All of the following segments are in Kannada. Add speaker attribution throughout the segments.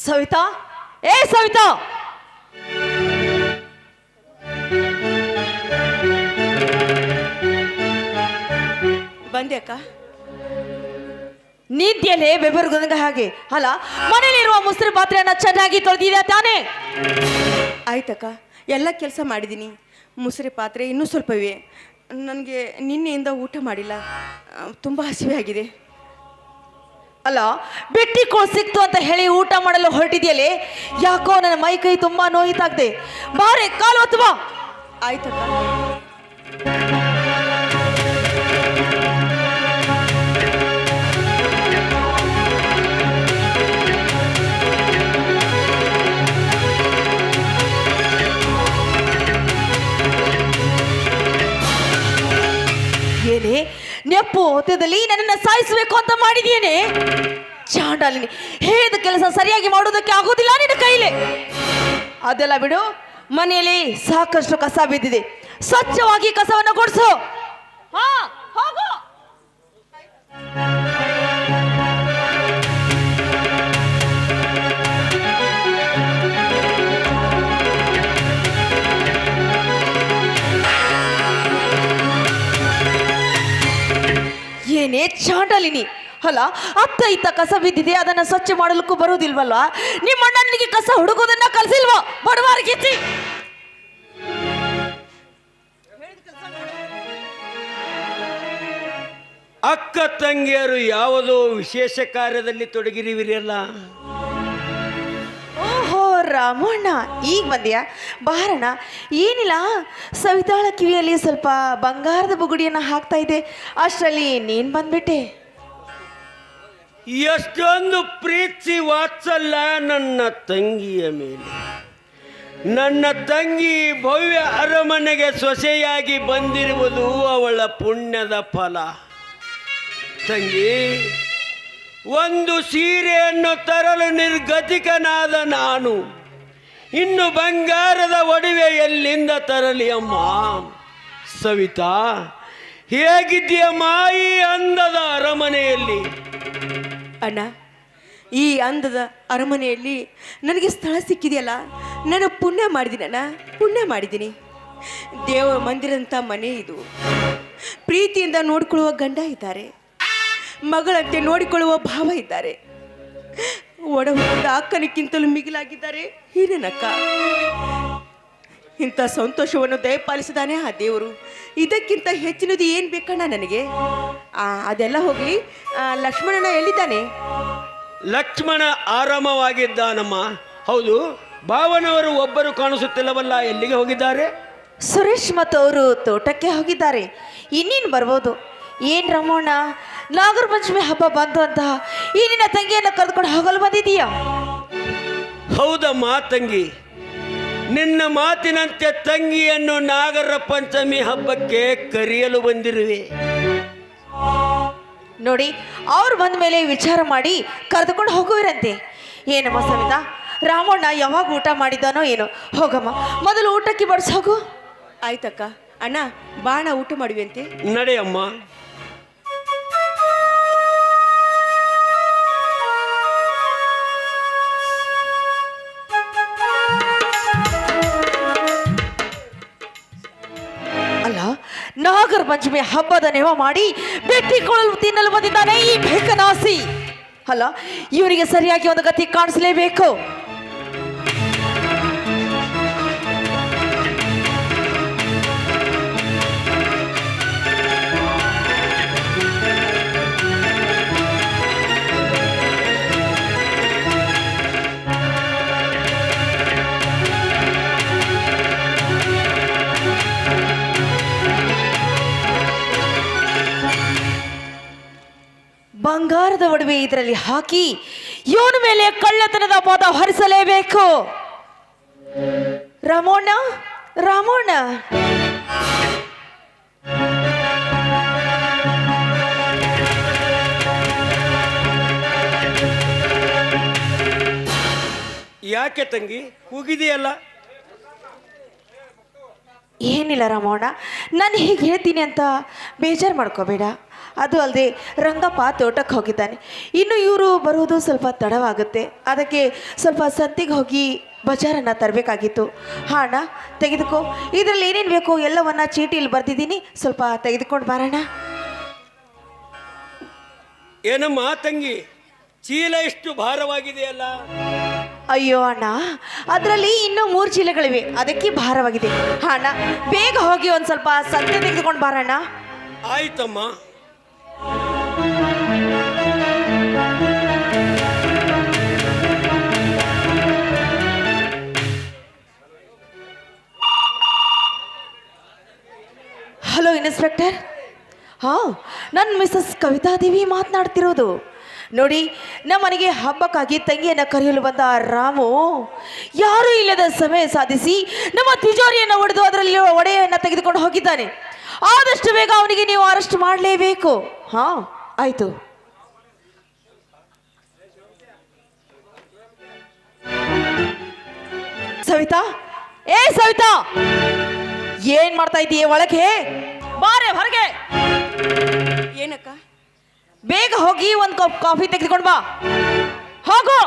Speaker 1: ಸವಿತಾ, ಏ ಸವಿತಾ,
Speaker 2: ಬಂದೆ ಅಕ್ಕ.
Speaker 1: ನಿದ್ಯಲ್ಲೇ ಬೆಬರ್ಗಂಗ ಹಾಗೆ ಅಲ್ಲ, ಮನೇಲಿರುವ ಮುಸ್ರಿ ಪಾತ್ರೆಯನ್ನ ಚೆನ್ನಾಗಿ ತೊಳೆದಿದ್ಯಾ ತಾನೇ?
Speaker 2: ಆಯ್ತಕ್ಕ, ಎಲ್ಲ ಕೆಲಸ ಮಾಡಿದ್ದೀನಿ. ಮುಸುರೆ ಪಾತ್ರೆ ಇನ್ನೂ ಸ್ವಲ್ಪ ಇವೆ. ನನಗೆ ನಿನ್ನೆಯಿಂದ ಊಟ ಮಾಡಿಲ್ಲ, ತುಂಬ ಹಸಿವೆ ಆಗಿದೆ.
Speaker 1: ಅಲ್ಲ, ಬೆಟ್ಟಿ ಕೋಳು ಸಿಕ್ತು ಅಂತ ಹೇಳಿ ಊಟ ಮಾಡಲು ಹೊರಟಿದ್ಯಲ್ಲೇ? ಯಾಕೋ ನನ್ನ ಮೈ ಕೈ ತುಂಬಾ ನೋಯಿತಾಗ್ದೆ. ಬಾರೆ ಕಾಲು ಹೊತ್ತು ಬಾ.
Speaker 2: ಆಯ್ತಕ್ಕ.
Speaker 1: ಏನೇ ನೆಪ್ಪು ಹೊತ್ತದಲ್ಲಿ ನನ್ನನ್ನು ಸಾಯಿಸಬೇಕು ಅಂತ ಮಾಡಿದೇನೆ? ಚಾಂಡಾಲಿನಿ, ಹೇಳಿದ ಕೆಲಸ ಸರಿಯಾಗಿ ಮಾಡೋದಕ್ಕೆ ಆಗೋದಿಲ್ಲ ನಿನ್ನ ಕೈಲಿ. ಅದೆಲ್ಲ ಬಿಡು, ಮನೆಯಲ್ಲಿ ಸಾಕಷ್ಟು ಕಸ ಬಿದ್ದಿದೆ, ಸ್ವಚ್ಛವಾಗಿ ಕಸವನ್ನು ಗುಡಿಸು. ಹಾ, ಹೋಗು. ಏನೇ ಚಾಂಡಾಲಿನಿ, ಅಲ್ಲ ಅತ್ತ ಇತ್ತ ಕಸ ಬಿದ್ದಿದೆ, ಅದನ್ನ ಸ್ವಚ್ಛ ಮಾಡಲಿಕ್ಕೂ ಬರುವುದಿಲ್ವಲ್ವಾ? ನಿಮ್ಮ ಅಣ್ಣನಿಗೆ ಕಸ ಹುಡುಗೋದನ್ನ ಕಲಿಸಿಲ್ವಾ? ಬಡವಾರ ಗೆಚ್ಚಿ.
Speaker 3: ಅಕ್ಕ ತಂಗಿಯರು ಯಾವುದೋ ವಿಶೇಷ ಕಾರ್ಯದಲ್ಲಿ ತೊಡಗಿರುವಿರಲ್ಲ?
Speaker 1: ಓಹೋ ರಾಮಣ್ಣ, ಈಗ ಬಂದ್ಯಾ? ಬಾರಣ. ಏನಿಲ್ಲ, ಸವಿತಾಳ ಕಿವಿಯಲ್ಲಿ ಸ್ವಲ್ಪ ಬಂಗಾರದ ಬುಗುಡಿಯನ್ನು ಹಾಕ್ತಾ ಇದೆ, ಅಷ್ಟರಲ್ಲಿ ನೀನ್ ಬಂದ್ಬಿಟ್ಟೆ.
Speaker 3: ಎಷ್ಟೊಂದು ಪ್ರೀತಿ ವಾತ್ಸಲ್ಯ ನನ್ನ ತಂಗಿಯ ಮೇಲೆ. ನನ್ನ ತಂಗಿ ಭವ್ಯ ಅರಮನೆಗೆ ಸೊಸೆಯಾಗಿ ಬಂದಿರುವುದು ಅವಳ ಪುಣ್ಯದ ಫಲ. ತಂಗಿ, ಒಂದು ಸೀರೆಯನ್ನು ತರಲು ನಿರ್ಗತಿಕನಾದ ನಾನು ಇನ್ನು ಬಂಗಾರದ ಒಡವೆ ಎಲ್ಲಿಂದ ತರಲಿ ಅಮ್ಮ? ಸವಿತಾ, ಹೇಗಿದ್ದೀಯಮ್ಮ ಈ ಅಂದದ ಅರಮನೆಯಲ್ಲಿ?
Speaker 2: ಅಣ್ಣ, ಈ ಅಂದದ ಅರಮನೆಯಲ್ಲಿ ನನಗೆ ಸ್ಥಳ ಸಿಕ್ಕಿದೆಯಲ್ಲ, ನಾನು ಪುಣ್ಯ ಮಾಡಿದ್ದೀನಿ ಅಣ್ಣ, ಪುಣ್ಯ ಮಾಡಿದ್ದೀನಿ. ದೇವ ಮಂದಿರಂಥ ಮನೆ ಇದು. ಪ್ರೀತಿಯಿಂದ ನೋಡಿಕೊಳ್ಳುವ ಗಂಡ ಇದ್ದಾರೆ, ಮಗಳಂತೆ ನೋಡಿಕೊಳ್ಳುವ ಭಾವ ಇದ್ದಾರೆ, ಒಡ ಹುಟ್ಟಿದ ಅಕ್ಕನಿಕ್ಕಿಂತಲೂ ಮಿಗಿಲಾಗಿದ್ದಾರೆ ಹಿರಿಯನಕ್ಕ. ಇಂಥ ಸಂತೋಷವನ್ನು ದಯಪಾಲಿಸಿದಾನೆ ಆ ದೇವರು. ಇದಕ್ಕಿಂತ ಹೆಚ್ಚಿನದು ಏನು ಬೇಕಣ್ಣ ನನಗೆ? ಅದೆಲ್ಲ ಹೋಗಲಿ, ಲಕ್ಷ್ಮಣನ ಎಲ್ಲಿದ್ದಾನೆ?
Speaker 3: ಲಕ್ಷ್ಮಣ ಆರಾಮವಾಗಿದ್ದಾನಮ್ಮ. ಹೌದು, ಭಾವನವರು ಒಬ್ಬರು ಕಾಣಿಸುತ್ತಿಲ್ಲವಲ್ಲ, ಎಲ್ಲಿಗೆ ಹೋಗಿದ್ದಾರೆ?
Speaker 1: ಸುರೇಶ್ ಮತ್ತು ಅವರು ತೋಟಕ್ಕೆ ಹೋಗಿದ್ದಾರೆ, ಇನ್ನೇನು ಬರ್ಬೋದು. ಏನ್ ರಮೋಣ, ನಾಗರ ಪಂಚಮಿ ಹಬ್ಬ ಬಂತು ಅಂತ ಈ ನಿನ್ನ ತಂಗಿಯನ್ನು ಕರೆದುಕೊಂಡು ಹೋಗಲು ಬಂದಿದೀಯಾ?
Speaker 3: ಹೌದಮ್ಮ ತಂಗಿ, ನಿನ್ನ ಮಾತಿನಂತೆ ತಂಗಿಯನ್ನು ನಾಗರ ಪಂಚಮಿ ಹಬ್ಬಕ್ಕೆ ಕರೆಯಲು ಬಂದಿರುವೆ.
Speaker 1: ನೋಡಿ, ಅವ್ರು ಬಂದ ಮೇಲೆ ವಿಚಾರ ಮಾಡಿ ಕರೆದುಕೊಂಡು ಹೋಗುವಿರಂತೆ. ಏನಮ್ಮ ಸವಿತಾ, ರಾಮಣ್ಣ ಯಾವಾಗ ಊಟ ಮಾಡಿದ್ದಾನೋ ಏನೋ. ಹೋಗಮ್ಮ, ಮೊದಲು ಊಟಕ್ಕೆ ಬಡಿಸ್ ಹೋಗು.
Speaker 2: ಆಯ್ತಕ್ಕ. ಅಣ್ಣ, ಬಾಣ ಊಟ ಮಾಡುವೆ ಅಂತೆ.
Speaker 3: ನಡೆಯಮ್ಮ.
Speaker 1: ಅಲ್ಲ, ನಾಗರ ಪಂಚಮಿ ಹಬ್ಬದ ನೆವ ಮಾಡಿ ಬೆಟ್ಟಿಕೊಳ್ಳಲು ತಿನ್ನಲು ಬಂದಿದ್ದಾನೆ ಈ ಬೇಕನಾಸಿ. ಅಲ್ಲ, ಇವರಿಗೆ ಸರಿಯಾಗಿ ಒಂದು ಗತಿ ಕಾಣಿಸಲೇಬೇಕು. ಬಂಗಾರದ ಒಡವೆ ಇದರಲ್ಲಿ ಹಾಕಿ ಇವನ ಮೇಲೆ ಕಳ್ಳತನದ ಪದ ಹೊರಿಸಲೇಬೇಕು. ರಾಮಣ್ಣ, ರಾಮಣ್ಣ,
Speaker 3: ಯಾಕೆ ತಂಗಿ ಕೂಗಿದೆಯಲ್ಲ?
Speaker 1: ಏನಿಲ್ಲ ರಾಮಣ್ಣ, ನಾನು ಹೀಗೆ ಹೇಳ್ತೀನಿ ಅಂತ ಬೇಜಾರು ಮಾಡ್ಕೋಬೇಡ. ಅದು ಅಲ್ಲದೆ ರಂಗಪ್ಪ ತೋಟಕ್ಕೆ ಹೋಗಿದ್ದಾನೆ. ಇನ್ನು ಇವರು ಬರುವುದು ಸ್ವಲ್ಪ ತಡವಾಗುತ್ತೆ. ಅದಕ್ಕೆ ಸ್ವಲ್ಪ ಸಂತಿಗೆ ಹೋಗಿ ಬಜಾರನ್ನು ತರಬೇಕಾಗಿತ್ತು. ಹಾಂ ಅಣ್ಣ, ತೆಗೆದುಕೋ. ಇದರಲ್ಲಿ ಏನೇನು ಬೇಕೋ ಎಲ್ಲವನ್ನ ಚೀಟಿಯಲ್ಲಿ ಬರೆದಿದ್ದೀನಿ, ಸ್ವಲ್ಪ ತೆಗೆದುಕೊಂಡು ಬಾರಣ್ಣ.
Speaker 3: ಏನಮ್ಮ ತಂಗಿ, ಚೀಲ ಇಷ್ಟು ಭಾರವಾಗಿದೆಯಲ್ಲ?
Speaker 1: ಅಯ್ಯೋ ಅಣ್ಣ, ಅದರಲ್ಲಿ ಇನ್ನೂ 3 ಚೀಲಗಳಿವೆ, ಅದಕ್ಕೆ ಭಾರವಾಗಿದೆ. ಹಾಂ ಅಣ್ಣ, ಬೇಗ ಹೋಗಿ ಒಂದು ಸ್ವಲ್ಪ ಸಂತೆ ತೆಗೆದುಕೊಂಡು ಬಾರಣ್ಣ.
Speaker 3: ಆಯ್ತಮ್ಮ.
Speaker 1: Hello inspector. ಹಾಂ, ನನ್ನ ಮಿಸಸ್ ಕವಿತಾದೇವಿ ಮಾತನಾಡ್ತಿರೋದು. ನೋಡಿ, ನಮ್ಮ ಮನೆಗೆ ಹಬ್ಬಕ್ಕಾಗಿ ತಂಗಿಯನ್ನು ಕರೆಯಲು ಬಂದ ರಾಮು ಯಾರೂ ಇಲ್ಲದ ಸಮಯ ಸಾಧಿಸಿ ನಮ್ಮ ತಿಜೋರಿಯನ್ನು ಒಡೆದು ಅದರಲ್ಲಿ ಒಡೆಯನ್ನು ತೆಗೆದುಕೊಂಡು ಹೋಗಿದ್ದಾನೆ. ಆದಷ್ಟು ಬೇಗ ಅವನಿಗೆ ನೀವು ಅರೆಸ್ಟ್ ಮಾಡಲೇಬೇಕು. ಹಾಂ, ಆಯಿತು. ಸವಿತಾ, ಏ ಸವಿತಾ, ಏನ್ ಮಾಡ್ತಾ ಇದ್ದೀಯ? ಒಳಗೆ ಬಾರೆ, ಹೊರಗೆ.
Speaker 2: ಏನಕ್ಕ?
Speaker 1: ಬೇಗ ಹೋಗಿ ಒಂದು ಕಪ್ ಕಾಫಿ ತೆಗೆದುಕೊಂಡು ಬಾ. ಹೋಗು.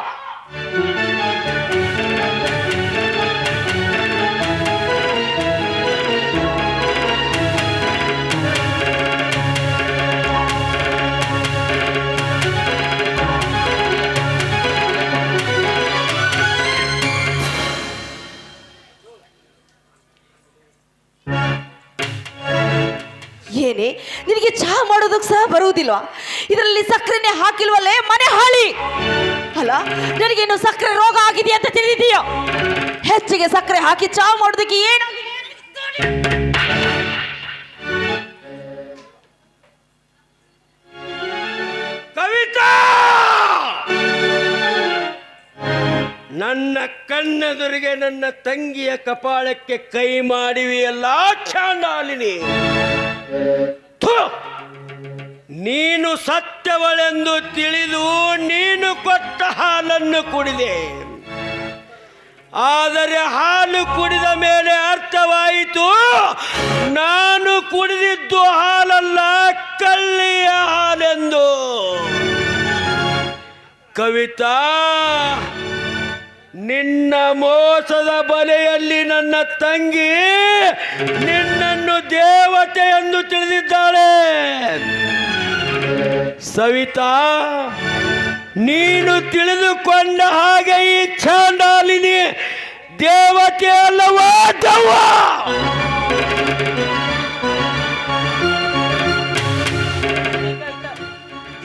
Speaker 1: ಏನೇ, ನಿನಗೆ ಚಹಾ ಮಾಡೋದಕ್ಕೆ ಸಹ ಬರುವುದಿಲ್ವಾ? ಇದರಲ್ಲಿ ಸಕ್ಕರೆನೆ ಹಾಕಿಲ್ವಲ್ಲೇ ಮನೆ ಹಾಳಿ. ಅಲ್ಲ, ನನಗೇನು ಸಕ್ಕರೆ ರೋಗ ಆಗಿದೆ ಅಂತ ತಿಳಿದಿದೆಯೋ? ಹೆಚ್ಚಿಗೆ ಸಕ್ಕರೆ ಹಾಕಿ ಚಹಾ ಮಾಡೋದಕ್ಕೆ ಏನಾಗಿದೆ?
Speaker 3: ಕವಿತಾ, ನನ್ನ ಕಣ್ಣೆದುರಿಗೆ ನನ್ನ ತಂಗಿಯ ಕಪಾಳಕ್ಕೆ ಕೈ ಮಾಡಿವೆಯಲ್ಲ ಚಾಂಡಾಲಿನಿ. ಥು! ನೀನು ಸತ್ಯವಳೆಂದು ತಿಳಿದು ನೀನು ಕೊಟ್ಟ ಹಾಲನ್ನು ಕುಡಿದೆ. ಆದರೆ ಹಾಲು ಕುಡಿದ ಮೇಲೆ ಅರ್ಥವಾಯಿತು, ನಾನು ಕುಡಿದಿದ್ದು ಹಾಲಲ್ಲ, ಕಳ್ಳಿಯ ಹಾಲೆಂದು. ಕವಿತಾ, ನಿನ್ನ ಮೋಸದ ಬಲೆಯಲ್ಲಿ ನನ್ನ ತಂಗಿ ನಿನ್ನನ್ನು ದೇವತೆ ಎಂದು ತಿಳಿದಿದ್ದಾಳೆ. ಸವಿತಾ, ನೀನು ತಿಳಿದುಕೊಂಡ ಹಾಗೆ ಈ ಚಾಂಡಾಲಿನಿ ದೇವತೆ ಅಲ್ಲವಾ ದವ್ವ?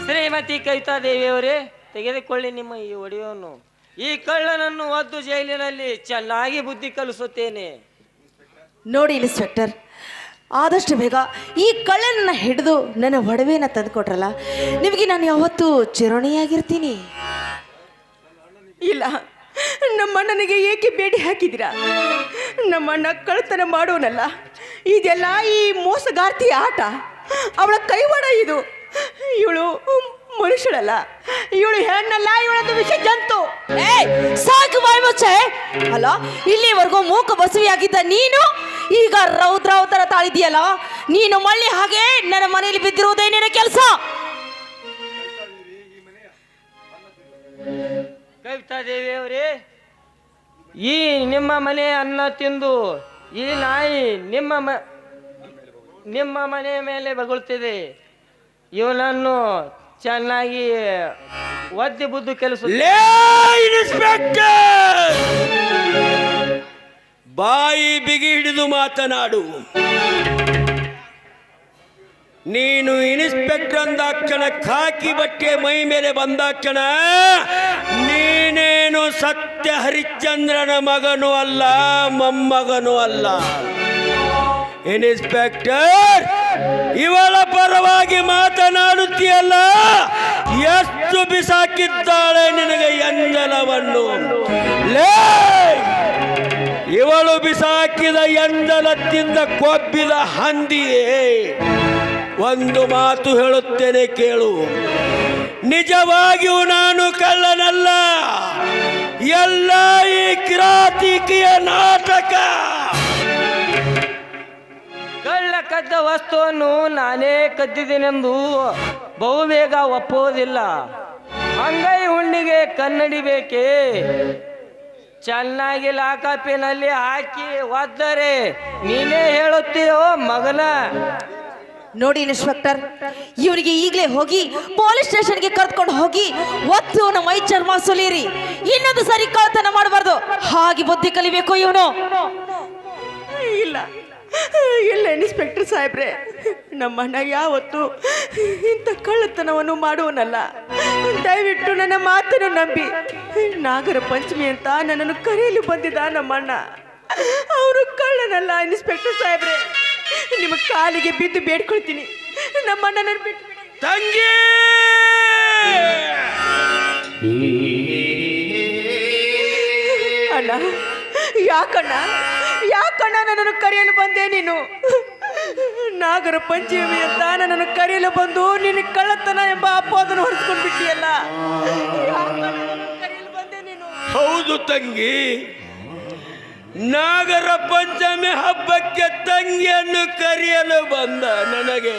Speaker 4: ಶ್ರೀಮತಿ ಕವಿತಾದೇವಿಯವರೇ, ತೆಗೆದುಕೊಳ್ಳಿ ನಿಮ್ಮ ಈ ಒಡೆಯನ್ನು. ಈ ಕಳ್ಳನನ್ನು ಒದ್ದು ಜೈಲಿನಲ್ಲಿ ಚೆನ್ನಾಗಿ ಬುದ್ಧಿ ಕಲಿಸುತ್ತೇನೆ.
Speaker 1: ನೋಡಿ ಇನ್ಸ್ಪೆಕ್ಟರ್, ಆದಷ್ಟು ಬೇಗ ಈ ಕಳ್ಳನನ್ನ ಹಿಡಿದು ನನ್ನ ಒಡವೆಯನ್ನು ತಂದುಕೊಟ್ರಲ್ಲ, ನಿಮಗೆ ನಾನು ಯಾವತ್ತೂ ಚಿರೋಣಿಯಾಗಿರ್ತೀನಿ.
Speaker 2: ಇಲ್ಲ, ನಮ್ಮಣ್ಣನಿಗೆ ಏಕೆ ಬೇಡಿ ಹಾಕಿದ್ದೀರಾ? ನಮ್ಮಣ್ಣ ಕಳ್ತನ ಮಾಡೋನಲ್ಲ. ಇದೆಲ್ಲ ಈ ಮೋಸಗಾರ್ತಿ ಆಟ. ಅವಳ ಕೈವಾಡ ಇದು. ಇವಳು ಮನುಷ್ಯಳಲ್ಲ, ಇವಳು ಹೆಣ್ಣಲ್ಲ, ಇವಳೊಂದು ವಿಷ ಜಂತು.
Speaker 1: ಸಾಕು ಬಾಯಿ ಮುಚ್ಚೆ. ಅಲ್ಲ, ಇಲ್ಲಿವರೆಗೂ ಮೂಕ ಬಸವಿಯಾಗಿದ್ದ ನೀನು ಈಗ ರೌದ್ರಾವತರ ತಾಳಿದ್ಯಲ್ಲ. ನೀನು ಮಳ್ಳಿ ಹಾಗೆ ನನ್ನ ಮನೆಯಲ್ಲಿ ಬಿದ್ದಿರುವುದೇ ನಿನ್ನ ಕೆಲಸ.
Speaker 4: ಕವಿತಾದೇವಿಯವರೇ, ಈ ನಿಮ್ಮ ಮನೆ ಅನ್ನ ತಿಂದು ಈ ನಾಯಿ ನಿಮ್ಮ ಮನೆಯ ಮೇಲೆ ಬಗುಳ್ತಿದೆ. ಇವನನ್ನು ಚೆನ್ನಾಗಿ ಒದ್ದಿ ಬುದ್ಧಿ ಕೆಲಸ.
Speaker 3: ಇನ್ಸ್ಪೆಕ್ಟರ್, ಬಾಯಿ ಬಿಗಿ ಹಿಡಿದು ಮಾತನಾಡು. ನೀನು ಇನ್ಸ್ಪೆಕ್ಟರ್ ಅಂದಾಕ್ಷಣ ಖಾಕಿ ಬಟ್ಟೆ ಮೈ ಮೇಲೆ ಬಂದಾಕ್ಷಣ ನೀನೇನು ಸತ್ಯ ಹರಿಶ್ಚಂದ್ರನ ಮಗನೂ ಅಲ್ಲ, ಮೊಮ್ಮಗನೂ ಅಲ್ಲ. ಇನ್ಸ್ಪೆಕ್ಟರ್, ಇವಳ ಪರವಾಗಿ ಮಾತನಾಡುತ್ತೀಯಲ್ಲ, ಎಷ್ಟು ಬಿಸಾಕಿದ್ದಾಳೆ ನಿನಗೆ ಎಂಜಲವನ್ನು. ಇವಳು ಬಿಸಾಕಿದ ಎಂಜಲತ್ತಿಂದ ಕೊಬ್ಬಿದ ಹಂದಿಯೇ, ಒಂದು ಮಾತು ಹೇಳುತ್ತೇನೆ ಕೇಳು. ನಿಜವಾಗಿಯೂ ನಾನು ಕಳ್ಳನಲ್ಲ. ಎಲ್ಲ ಈ ಕಿರಾತಿಕೆಯ ನಾಟಕ.
Speaker 4: ಕಳ್ಳ ಕದ್ದ ವಸ್ತುವನ್ನು ನಾನೇ ಕದ್ದಿದ್ದೇನೆಂದು ಬಹುಬೇಗ ಒಪ್ಪುವುದಿಲ್ಲ. ಅಂಗೈ ಹುಣ್ಣಿಗೆ ಕನ್ನಡಿ ಬೇಕೇ? ಚೆನ್ನಾಗಿ ಲಾಕಪ್ಪಿನಲ್ಲಿ ಹಾಕಿ ಒದ್ದರೆ ನೀನೇ ಹೇಳುತ್ತೀಯೋ ಮಗನ?
Speaker 1: ನೋಡಿ ಇನ್ಸ್ಪೆಕ್ಟರ್, ಇವರಿಗೆ ಈಗಲೇ ಹೋಗಿ ಪೊಲೀಸ್ ಸ್ಟೇಷನ್ಗೆ ಕರೆದುಕೊಂಡು ಹೋಗಿ ಒತ್ತು ನಮ್ಮ ಮೈ ಚರ್ಮ ಸುಲೀರಿ. ಇನ್ನೊಂದು ಸರಿ ಕಳ್ಳತನ ಮಾಡಬಾರ್ದು, ಹಾಗೆ ಬುದ್ಧಿ ಕಲಿಬೇಕು ಇವನು.
Speaker 2: ಇಲ್ಲ ಇಲ್ಲ ಇನ್ಸ್ಪೆಕ್ಟರ್ ಸಾಹೇಬ್ರೆ, ನಮ್ಮಣ್ಣ ಯಾವತ್ತು ಇಂಥ ಕಳ್ಳತನವನ್ನು ಮಾಡುವನಲ್ಲ. ದಯವಿಟ್ಟು ನನ್ನ ಮಾತನ್ನು ನಂಬಿ. ನಾಗರ ಪಂಚಮಿ ಅಂತ ನನ್ನನ್ನು ಕರೆಯಲು ಬಂದಿದ್ದ ನಮ್ಮಣ್ಣ. ಅವರು ಕಳ್ಳನಲ್ಲ ಇನ್ಸ್ಪೆಕ್ಟರ್ ಸಾಹೇಬ್ರೆ. ನಿಮ್ಮ ಕಾಲಿಗೆ ಬಿದ್ದು ಬೇಡ್ಕೊಳ್ತೀನಿ, ನಮ್ಮಣ್ಣನನ್ನು ಬಿಟ್ಟು ಬಿಡಿ.
Speaker 3: ತಂಗಿ
Speaker 2: ಅಣ್ಣ, ಯಾಕಣ್ಣ ಯಾಕಣ್ಣ ನನ್ನನ್ನು ಕರೆಯಲು ಬಂದೆ ನೀನು? ನಾಗರ ಪಂಚಮಿ ಅಂತ ನನ್ನನ್ನು ಕರೆಯಲು ಬಂದು ನಿನ್ನ ಕಳ್ಳತನ ಎಂಬ ಅಪವಾದನ ಹೊರಿಸ್ಕೊಂಡು ಬಿಟ್ಟಿಯಲ್ಲ. ಕರೆಯಲು ಬಂದೆ ನೀನು?
Speaker 3: ಹೌದು ತಂಗಿ, ನಾಗರ ಪಂಚಮಿ ಹಬ್ಬಕ್ಕೆ ತಂಗಿಯನ್ನು ಕರೆಯಲು ಬಂದ ನನಗೆ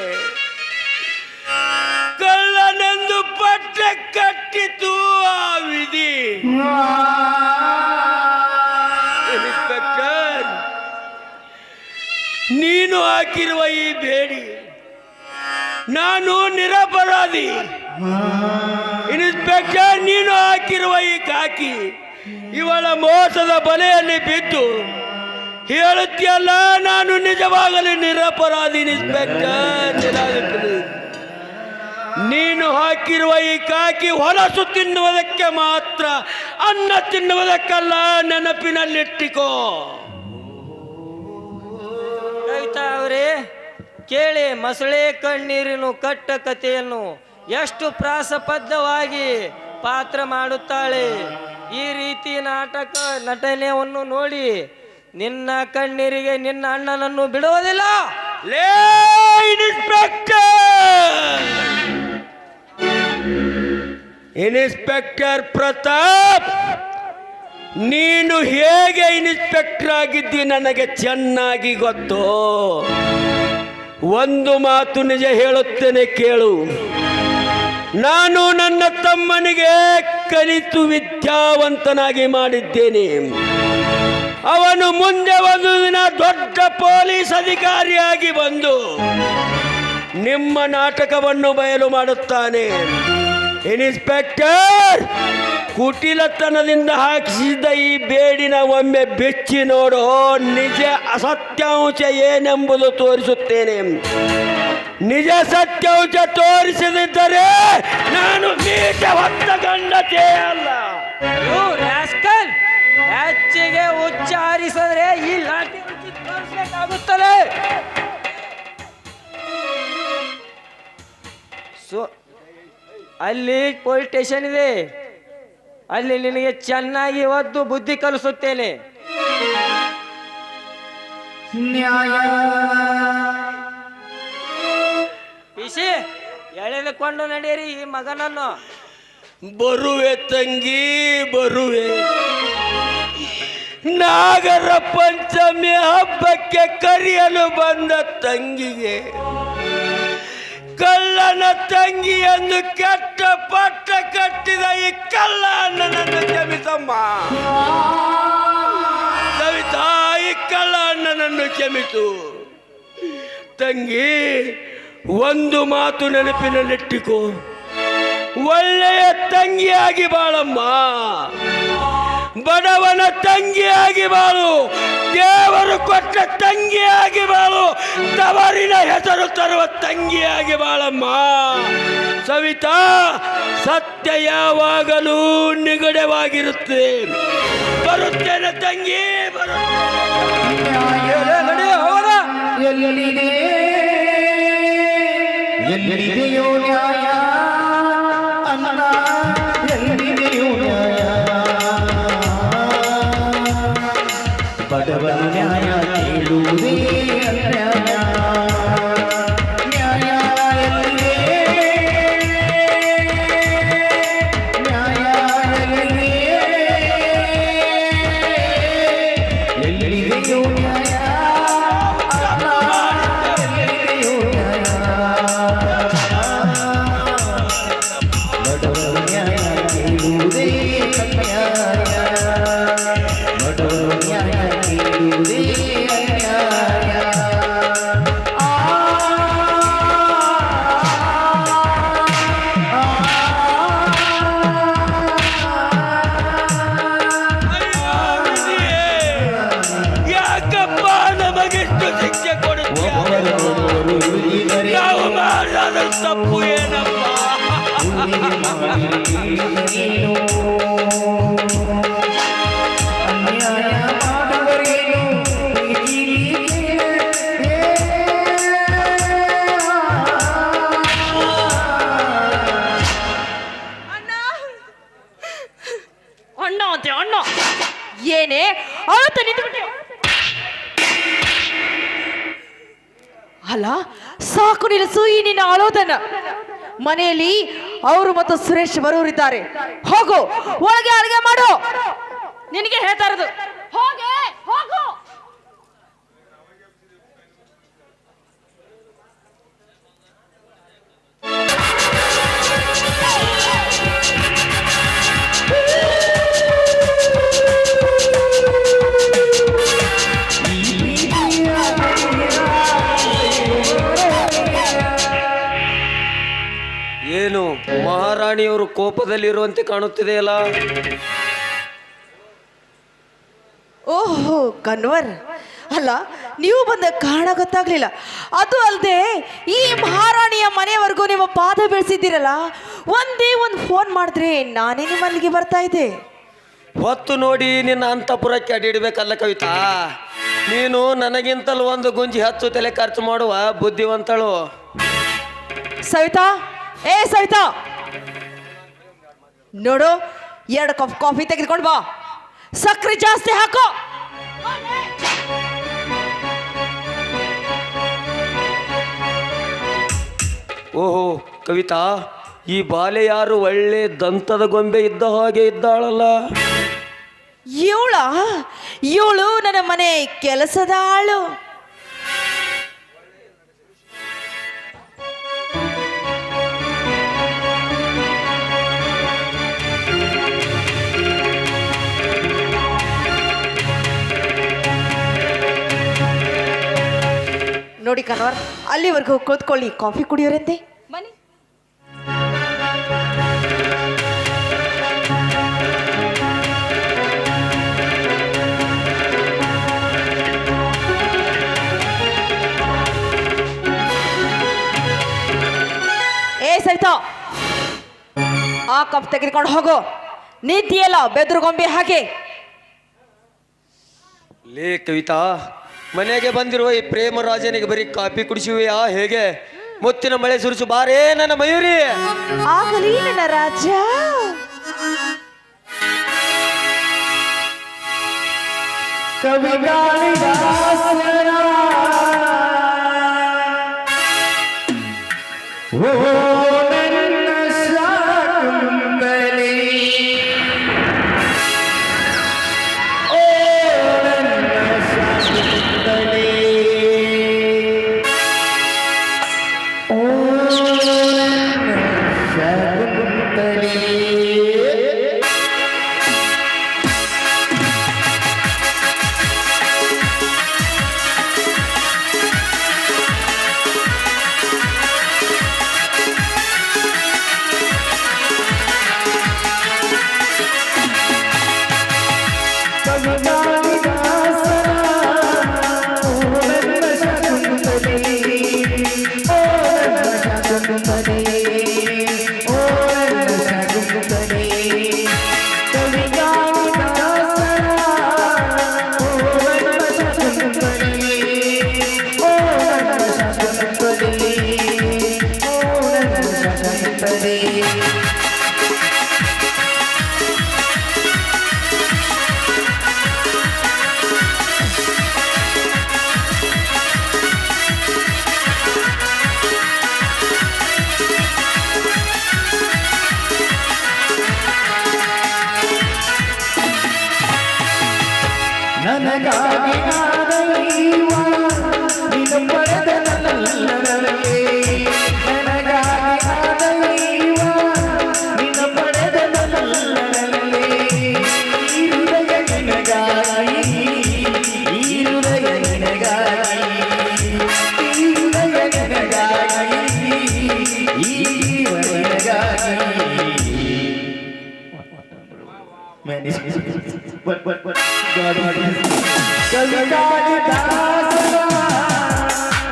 Speaker 3: ಕಳ್ಳನೆಂದು ಪಟ್ಟ ಕಟ್ಟಿತು ಆ ವಿಧಿ. ಇನ್ಸ್ಪೆಕ್ಟರ್, ನೀನು ಹಾಕಿರುವ ಈ ಬೇಡಿ, ನಾನು ನಿರಪರಾಧಿ. ಇನ್ಸ್ಪೆಕ್ಟರ್, ನೀನು ಹಾಕಿರುವ ಈ ಕಾಕಿ ಇವಳ ಮೋಸದ ಬಲೆಯಲ್ಲಿ ಬಿದ್ದು ಹೇಳುತ್ತಿಯಲ್ಲ, ನಾನು ನಿಜವಾಗಲೂ ನಿರಪರಾಧಿ. ಇನ್ಸ್ಪೆಕ್ಟರ್, ನಿರಾಕರಿಸಿ. ನೀನು ಹಾಕಿರುವ ಈ ಕಾಕಿ ಹೊಲಸು ತಿನ್ನುವುದಕ್ಕೆ ಮಾತ್ರ, ಅನ್ನ ತಿನ್ನುವುದಕ್ಕಲ್ಲ, ನೆನಪಿನಲ್ಲಿಟ್ಟಿಕೋ.
Speaker 4: ಕವಿತಾ ಅವರೇ ಕೇಳಿ, ಮೊಸಳೆ ಕಣ್ಣೀರಿನ ಕಟ್ಟ ಕಥೆಯನ್ನು ಎಷ್ಟು ಪ್ರಾಸಬದ್ಧವಾಗಿ ಪಾತ್ರ ಮಾಡುತ್ತಾಳೆ. ಈ ರೀತಿ ನಾಟಕ ನಟನೆಯನ್ನು ನೋಡಿ ನಿನ್ನ ಕಣ್ಣೀರಿಗೆ ನಿನ್ನ ಅಣ್ಣನನ್ನು ಬಿಡುವುದಿಲ್ಲ.
Speaker 3: ಲೇ ಇನ್ಸ್ಪೆಕ್ಟರ್, ಇನ್ಸ್ಪೆಕ್ಟರ್ ಪ್ರತಾಪ್, ನೀನು ಹೇಗೆ ಇನ್ಸ್ಪೆಕ್ಟರ್ ಆಗಿದ್ದಿ ನನಗೆ ಚೆನ್ನಾಗಿ ಗೊತ್ತು. ಒಂದು ಮಾತು ನಿಜ ಹೇಳುತ್ತೇನೆ ಕೇಳು. ನಾನು ನನ್ನ ತಮ್ಮನಿಗೆ ಕಲಿತು ವಿದ್ಯಾವಂತನಾಗಿ ಮಾಡಿದ್ದೇನೆ. ಅವನು ಮುಂದೆ ಒಂದು ದಿನ ದೊಡ್ಡ ಪೊಲೀಸ್ ಅಧಿಕಾರಿಯಾಗಿ ಬಂದು ನಿಮ್ಮ ನಾಟಕವನ್ನು ಬಯಲು ಮಾಡುತ್ತಾನೆ. ಇನ್ಸ್ಪೆಕ್ಟರ್, ಕುಟಿಲತನದಿಂದ ಹಾಕಿಸಿದ ಈ ಬೇಡಿನ ಒಮ್ಮೆ ಬೆಚ್ಚಿ ನೋಡು, ನಿಜ ಅಸತ್ಯಾಂಶ ಏನೆಂಬುದು ತೋರಿಸುತ್ತೇನೆ. ನಿಜ ಸತ್ಯಾಂಶ ತೋರಿಸದಿದ್ದರೆ ನಾನು ನೀಚ ಹೊತ್ತ ಗಂಡತೆ ಅಲ್ಲ.
Speaker 4: ಹೆಚ್ಚಿಗೆ ಉಚ್ಚಾರಿಸಿದ್ರೆ ಈ ಲಾಠಿ ತೋರಿಸಬೇಕಾಗುತ್ತದೆ. ಅಲ್ಲಿ ಪೊಲೀಸ್ ಸ್ಟೇಷನ್ ಇದೆ, ಅಲ್ಲಿ ನಿನಗೆ ಚೆನ್ನಾಗಿ ಒದ್ದು ಬುದ್ಧಿ ಕಲಿಸುತ್ತೇನೆ. ಪಿಸಿ ಎಳೆದುಕೊಂಡು ನಡೆಯಿರಿ ಈ ಮಗನನ್ನು.
Speaker 3: ಬರುವೆ ತಂಗಿ, ಬರುವೆ. ನಾಗರ ಪಂಚಮಿ ಹಬ್ಬಕ್ಕೆ ಕರೆಯಲು ಬಂದ ತಂಗಿಗೆ ಕಳ್ಳನ ತಂಗಿ ಎಂದು ಕೆಟ್ಟ ಪಟ್ಟ ಕಟ್ಟಿದ ಈ ಕಳ್ಳ ಅಣ್ಣನನ್ನು ಕ್ಷಮಿಸಮ್ಮ. ಕವಿತಾ, ಈ ಕಳ್ಳ ಅಣ್ಣನನ್ನು ಕ್ಷಮಿಸು. ತಂಗಿ, ಒಂದು ಮಾತು ನೆನಪಿನಲ್ಲಿಟ್ಟಿಕೋ, ಒಳ್ಳೆಯ ತಂಗಿಯಾಗಿ ಬಾಳಮ್ಮ. ಬಡವನ ತಂಗಿಯಾಗಿ ಬಾಳು, ದೇವರು ಕೊಟ್ಟ ತಂಗಿಯಾಗಿ ಬಾಳು, ತವರಿನ ಹೆಸರು ತರುವ ತಂಗಿಯಾಗಿ ಬಾಳಮ್ಮ. ಸವಿತಾ, ಸತ್ಯ ಯಾವಾಗಲೂ ನಿಗೂಢವಾಗಿರುತ್ತೆ. ಬರುತ್ತೇನೆ ತಂಗಿ,
Speaker 5: ಎಲ್ಲಿದೆಯೋ ನ್ಯಾಯ ಅನ್ನ, ಎಲ್ಲಿದೆಯೋ ನ್ಯಾಯ? ಬಡವನ ನ್ಯಾಯ ಕೇಳುವುದೇ ಅನ್ಯಾಯ. ನ್ಯಾಯ ಎಲ್ಲಿದೆ? ನ್ಯಾಯ ಎಲ್ಲಿದೆ? ಎಲ್ಲಿದೆಯೋ ನ್ಯಾಯ ಅನ್ನ, ಮಾಡಿದರೇನು ಅನ್ಯಾಯ ಮಾಡುವರೇನು
Speaker 1: ಅಣ್ಣ ಅಂತೆ ಅಣ್ಣ ಏನೇ ಅಳುತ್ತ ನಿಂತುಬಿಟ್ಟೆ ಅಲ್ಲ ಸಾಕು ನಿಲ್ಲಿಸು ಈ ನಿನ್ನ ಅಳೋದನ್ನ ಮನೆಯಲ್ಲಿ ಅವರು ಮತ್ತು ಸುರೇಶ್ ಬರೋರಿದ್ದಾರೆ ಹೋಗು ಒಳಗೆ ಅಡುಗೆ ಮಾಡು ನಿನಗೆ ಹೇಳ್ತಾ ಇರೋದು ಹೋಗೆ ಹೋಗು
Speaker 4: ಏನು ಮಹಾರಾಣಿಯವರು ಕೋಪದಲ್ಲಿರುವಂತೆ ಕಾಣುತ್ತಿದೆಯಲ್ಲ?
Speaker 1: ಓಹೋ ಕನ್ವರ್ ಅಲ್ಲ ನೀವು ಬಂದ ಕಾರಣ ಗೊತ್ತಾಗ್ಲಿಲ್ಲ. ಅದು ಅಲ್ಲದೆ ಈ ಮಹಾರಾಣಿಯ ಮನೆಯವರೆಗೂ ನಿಮ್ಮ ಪಾದ ಬೆಳೆಸಿದ್ದೀರಲ್ಲ, ಒಂದೇ ಒಂದು ಫೋನ್ ಮಾಡಿದ್ರೆ ನಾನೇ ನಿಮ್ಮಲ್ಲಿಗೆ ಬರ್ತಾ ಇದ್ದೆ.
Speaker 4: ಹೊತ್ತು ನೋಡಿ ನಿನ್ನ ಅಂತಪುರಕ್ಕೆ ಅಡ್ಡಿಡ್ಬೇಕಲ್ಲ ಕವಿತಾ. ನೀನು ನನಗಿಂತಲೂ ಒಂದು ಗುಂಜಿ ಹೆಚ್ಚು ತಲೆ ಖರ್ಚು ಮಾಡುವ ಬುದ್ಧಿವಂತಳು.
Speaker 1: ಸವಿತಾ, ಏ ಸವಿತಾ, ನೋಡು 2 ಕಪ್ ಕಾಫಿ ತೆಗೆದುಕೊಂಡು ಬಾ, ಸಕ್ಕರೆ ಜಾಸ್ತಿ ಹಾಕೋ.
Speaker 4: ಓಹೋ ಕವಿತಾ, ಈ ಬಾಲೆ ಯಾರು ಒಳ್ಳೆ ದಂತದ ಗೊಂಬೆ ಇದ್ದ ಹಾಗೆ ಇದ್ದಾಳಲ್ಲ.
Speaker 1: ಇವಳು ನನ್ನ ಮನೆ ಕೆಲಸದ ಆಳು. ನೋಡಿ ಕನ್ವರ್, ಅಲ್ಲಿವರೆಗೂ ಕೂತ್ಕೊಳ್ಳಿ, ಕಾಫಿ ಕುಡಿಯೋರಂತೆ ಬನ್ನಿ. ಏ ಸವಿತಾ, ಆ ಕಪ್ ತೆಗೆದುಕೊಂಡು ಹೋಗೋ. ನೀತಿಯಲ್ಲ ಬೆದ್ರು ಗೊಂಬೆ ಹಾಗೆ.
Speaker 4: ಲೇ ಕವಿತಾ, ಮನೆಗೆ ಬಂದಿರುವ ಈ ಪ್ರೇಮರಾಜನಿಗೆ ಬರೀ ಕಾಫಿ ಕುಡಿಸುವೆಯಾ ಹೇಗೆ? ಮುತ್ತಿನ ಮಳೆ ಸುರಿಸು ಬಾರೇ ನನ್ನ ಮಯೂರಿ.
Speaker 1: ಆಗಲಿ ನನ್ನ ರಾಜ.
Speaker 5: ಕವಿಗಾಳಿದಾಸನ ಓ ನನ್ನ ಶಾಕುಂತಲೆ, ಓ ನನ್ನ ಶಾಕುಂತಲೆ, ಓ ನನ್ನ ಶಾಕುಂತಲೆ. ನನಗಾಗಿ ನಾದೈವ ನಿನ್ನ ಪಡೆದ ನಲ್ಲರೇ, ನನಗಾಗಿ ನಾದೈವ ನಿನ್ನ ಪಡೆದ ನಲ್ಲರೇ, ಈ ಹೃದಯ ನಿನಗಾಗಿ, ಈ ಹೃದಯ ನಿನಗಾಗಿ, ಈ ಹೃದಯ ನಿನಗಾಗಿ, ಈ ಜೀವ ನಿನಗಾಗಿ. ಕವಿಗಾಳಿದಾಸನ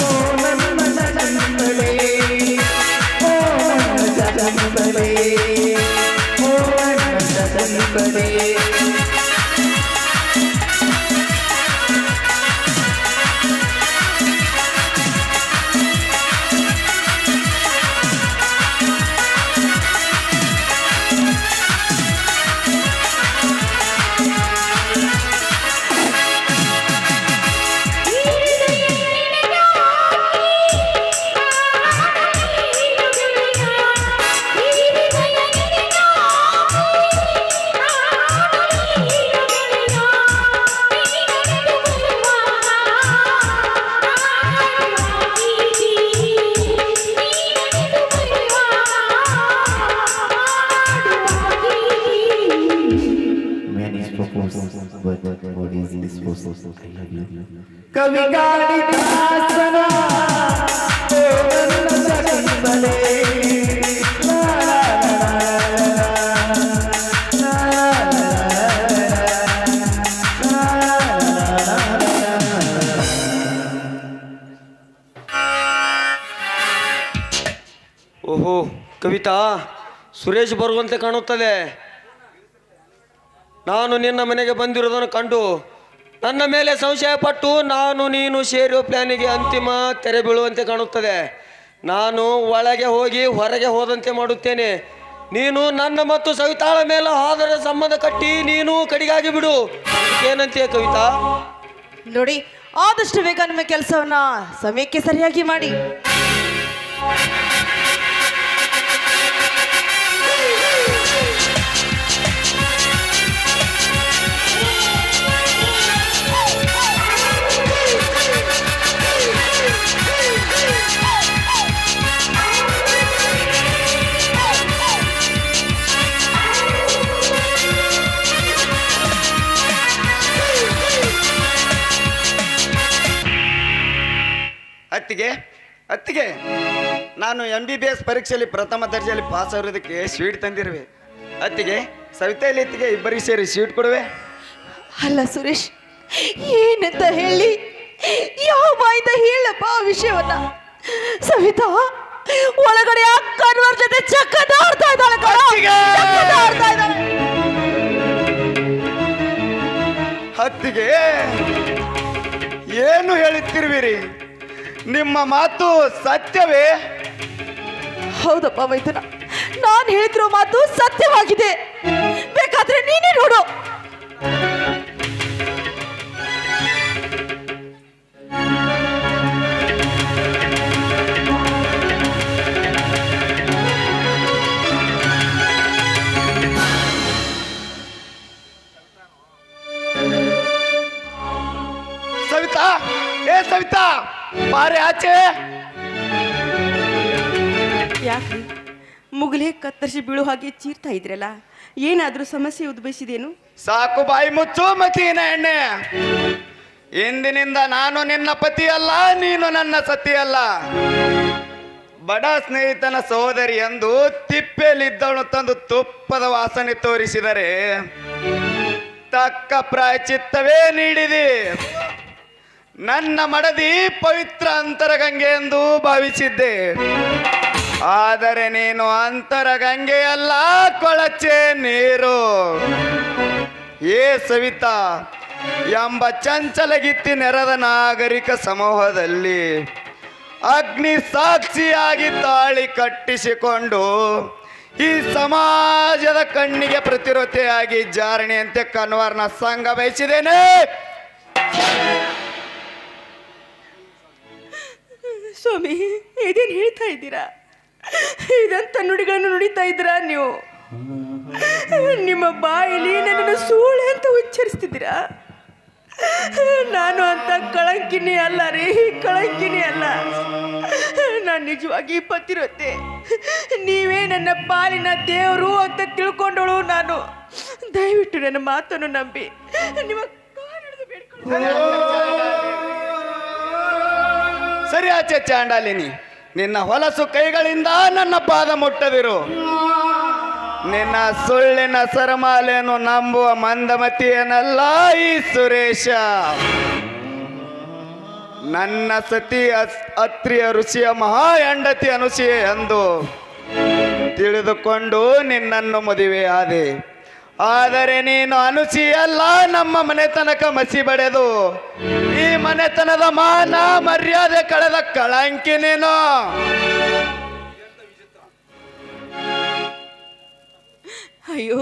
Speaker 5: ಓ ನನ್ನ ಶಾಕುಂತಲೆ, ಓ ನನ್ನ Shakuntale. is proposed, but what is disposed? I love you. ಕವಿಗಾಡಿ ದಾಸನ ಓ ನನ್ನ ಸಖಿಬಲೆ. ಲಾ ಲಾ ಲಾ ಲಾ ಲಾ ಲಾ ಲಾ.
Speaker 3: ಓಹೋ ಕವಿತಾ, ಸುರೇಶ್ ಬರುವಂತೆ ಕಾಣುತ್ತದೆ. ನಾನು ನಿನ್ನ ಮನೆಗೆ ಬಂದಿರೋದನ್ನು ಕಂಡು ನನ್ನ ಮೇಲೆ ಸಂಶಯ ಪಟ್ಟು ನಾನು ನೀನು ಸೇರೋ ಪ್ಲಾನಿಗೆ ಅಂತಿಮ ತೆರೆ ಬೀಳುವಂತೆ ಕಾಣುತ್ತದೆ. ನಾನು ಒಳಗೆ ಹೋಗಿ ಹೊರಗೆ ಹೋದಂತೆ ಮಾಡುತ್ತೇನೆ. ನೀನು ನನ್ನ ಮತ್ತು ಸವಿತಾಳ ಮೇಲೆ ಆದರ ಸಂಬಂಧ ಕಟ್ಟಿ ನೀನು ಕಡಿಗಾಗಿ ಬಿಡು. ಏನಂತೀಯ ಕವಿತಾ?
Speaker 1: ನೋಡಿ, ಆದಷ್ಟು ಬೇಗ ನಿಮ್ಮ ಕೆಲಸವನ್ನ ಸಮಯಕ್ಕೆ ಸರಿಯಾಗಿ ಮಾಡಿ.
Speaker 6: ಅತ್ತಿಗೆ, ನಾನು MBBS ಪರೀಕ್ಷೆಯಲ್ಲಿ ಪ್ರಥಮ ದರ್ಜೆಯಲ್ಲಿ ಪಾಸ್ ಆಗೋದಕ್ಕೆ ಸ್ವೀಟ್ ತಂದಿರುವೆ. ಅತ್ತಿಗೆ, ಸವಿತಾ ಎತ್ತಿಗೆ ಇಬ್ಬರಿಗೆ ಸೇರಿ ಸ್ವೀಟ್ ಕೊಡುವೆ.
Speaker 1: ಅಲ್ಲ ಸುರೇಶ್, ಏನಂತ ಹೇಳಿ, ಯಾವ ಬಾಯಿಂದ ಹೇಳಪ್ಪ ಆ ವಿಷಯವನ್ನ? ಸವಿತಾ ಒಳಗಡೆ ಅಕ್ಕನವರ ಜೊತೆ ಚಕ್ಕದಾಡ್ತಾ ಇದ್ದಾಳೆ ಕಣ, ಚಕ್ಕದಾಡ್ತಾ ಇದ್ದಾಳೆ.
Speaker 6: ಅತ್ತಿಗೆ, ಏನು ಹೇಳುತ್ತಿರುವಿರಿ? ನಿಮ್ಮ ಮಾತು ಸತ್ಯವೇ?
Speaker 1: ಹೌದಪ್ಪ ಮೈಥುನ, ನಾನು ಹೇಳ್ತಿರೋ ಮಾತು ಸತ್ಯವಾಗಿದೆ. ಬೇಕಾದ್ರೆ ನೀನೇ ನೋಡು.
Speaker 6: ಸವಿತಾ, ಏ ಸವಿತಾ, ಬಾರೆ ಆಚೆ.
Speaker 2: ಯಾಕ್ರಿ ಮುಗಿಲೇ ಕತ್ತರಿಸಿ ಬೀಳೋ ಹಾಗೆ ಚೀರ್ತಾ ಇದ್ರಲ್ಲ, ಏನಾದರೂ ಸಮಸ್ಯೆ ಉದ್ಭವಿಸಿದೇನು?
Speaker 6: ಸಾಕು, ಬಾಯಿ ಮುಚ್ಚು ಮತೀನ ಎಣ್ಣೆ. ಇಂದಿನಿಂದ ನಾನು ನಿನ್ನ ಪತಿ ಅಲ್ಲ, ನೀನು ನನ್ನ ಸತಿ ಅಲ್ಲ. ಬಡ ಸ್ನೇಹಿತನ ಸಹೋದರಿ ಎಂದು ತಿಪ್ಪೆಯಲ್ಲಿದ್ದವನು ತಂದು ತುಪ್ಪದ ವಾಸನೆ ತೋರಿಸಿದರೆ ತಕ್ಕ ಪ್ರಾಯಚಿತ್ತವೇ ನೀಡಿದೆ. ನನ್ನ ಮಡದಿ ಪವಿತ್ರ ಅಂತರಗಂಗೆ ಎಂದು ಭಾವಿಸಿದ್ದೆ. ಆದರೆ ನೀನು ಅಂತರಗಂಗೆಯಲ್ಲ, ಕೊಳಚೆ ನೀರು. ಏ ಸವಿತಾ ಎಂಬ ಚಂಚಲಗಿತ್ತಿ ನೆರೆದ ನಾಗರಿಕ ಸಮೂಹದಲ್ಲಿ ಅಗ್ನಿ ಸಾಕ್ಷಿಯಾಗಿ ತಾಳಿ ಕಟ್ಟಿಸಿಕೊಂಡು ಈ ಸಮಾಜದ ಕಣ್ಣಿಗೆ ಪ್ರತಿರೋಧೆಯಾಗಿ ಜಾರಣಿಯಂತೆ ಕನ್ವರ್ನ ಸಂಘ ಬಯಸಿದ್ದೇನೆ.
Speaker 2: ಸ್ವಾಮಿ, ಇದೇನು ಹೇಳ್ತಾ ಇದ್ದೀರಾ? ಇದಂತ ನುಡಿಗಳನ್ನು ನುಡಿತಾ ಇದ್ದೀರಾ ನೀವು? ನಿಮ್ಮ ಬಾಯಲ್ಲಿ ನನ್ನನ್ನು ಸೂಳೆ ಅಂತ ಉಚ್ಚರಿಸ್ತಿದ್ದೀರಾ? ನಾನು ಅಂತ ಕಳಂಕಿನಿ ಅಲ್ಲ ರೀ, ಕಳಂಕಿನಿ ಅಲ್ಲ. ನಾನು ನಿಜವಾಗಿ ಪತಿರತ್ತೆ, ನೀವೇ ನನ್ನ ಪಾಲಿನ ದೇವರು ಅಂತ ತಿಳ್ಕೊಂಡಳು ನಾನು. ದಯವಿಟ್ಟು ನನ್ನ ಮಾತನ್ನು ನಂಬಿ ನಿಮ್ಮ ಕಾಲಿಡಿದು ಬೇಡ್ಕೊಂಡು.
Speaker 6: ಸರಿ ಆಚೆ ಚಾಂಡಾಲಿನಿ, ನಿನ್ನ ಹೊಲಸು ಕೈಗಳಿಂದ ನನ್ನ ಪಾದ ಮುಟ್ಟದಿರು. ನಿನ್ನ ಸುಳ್ಳಿನ ಸರಮಾಲೆಯನ್ನು ನಂಬುವ ಮಂದಮತಿಯನಲ್ಲ ಈ ಸುರೇಶ. ನನ್ನ ಸತಿ ಅತ್ರಿಯ ಋಷಿಯ ಮಹಾ ಹೆಂಡತಿ ಅನುಸೂಯ ಎಂದು ತಿಳಿದುಕೊಂಡು ನಿನ್ನನ್ನು ಮದುವೆಯಾದೆ. ಆದರೆ ನೀನು ಅನುಸೂಯಲ್ಲ, ನಮ್ಮ ಮನೆತನಕ ಮಸಿ ಬಡೆದು ಈ ಮನೆತನದ ಮಾನ ಮರ್ಯಾದೆ ಕಳೆದ ಕಳಂಕಿ ನೀನು.
Speaker 2: ಅಯ್ಯೋ,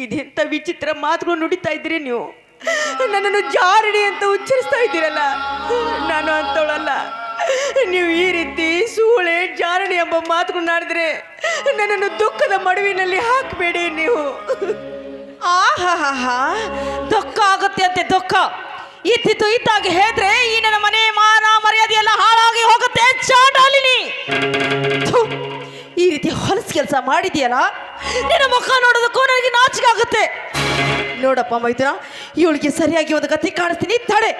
Speaker 2: ಇದೆಂತ ವಿಚಿತ್ರ ಮಾತುಗಳು ನುಡಿತಾ ಇದ್ದೀರಿ ನೀವು. ನನ್ನನ್ನು ಜಾರಡಿ ಅಂತ ಉಚ್ಚರಿಸ್ತಾ ಇದ್ದೀರಲ್ಲ, ನಾನು ಅಂತವಳಲ್ಲ. ನೀವು ಈ ರೀತಿ ಸೂಳೆ ಜಾರಣಿ ಎಂಬ ಮಾತುಗಳು ನಾಡಿದ್ರೆ ನನ್ನನ್ನು ದುಃಖದ ಮಡುವಿನಲ್ಲಿ ಹಾಕಬೇಡಿ ನೀವು.
Speaker 1: ಆಹಾ, ದುಃಖ ಆಗುತ್ತೆ ಅಂತೆ, ದುಃಖ. ಇತ್ತಿತ್ತು ಇತ್ತಾಗಿ ಹೇಳಿದ್ರೆ ಈ ನನ್ನ ಮನೆ ಮಾನ ಮರ್ಯಾದೆ ಎಲ್ಲ ಹಾಳಾಗಿ ಹೋಗುತ್ತೆ ಚಾಂಡಾಲಿನಿ. ಥು, ಈ ರೀತಿ ಹೊಲಸು ಕೆಲಸ ಮಾಡಿದ್ಯಲ್ಲ, ನಿನ್ನ ಮುಖ ನೋಡೋದಕ್ಕೂ ನನಗೆ ನಾಚಿಕೆ ಆಗುತ್ತೆ. ನೋಡಪ್ಪ ಮೈದುನ, ಇವಳಿಗೆ ಸರಿಯಾಗಿ ಒಂದು ಗತಿ ಕಾಣಿಸ್ತೀನಿ, ತಡೆ.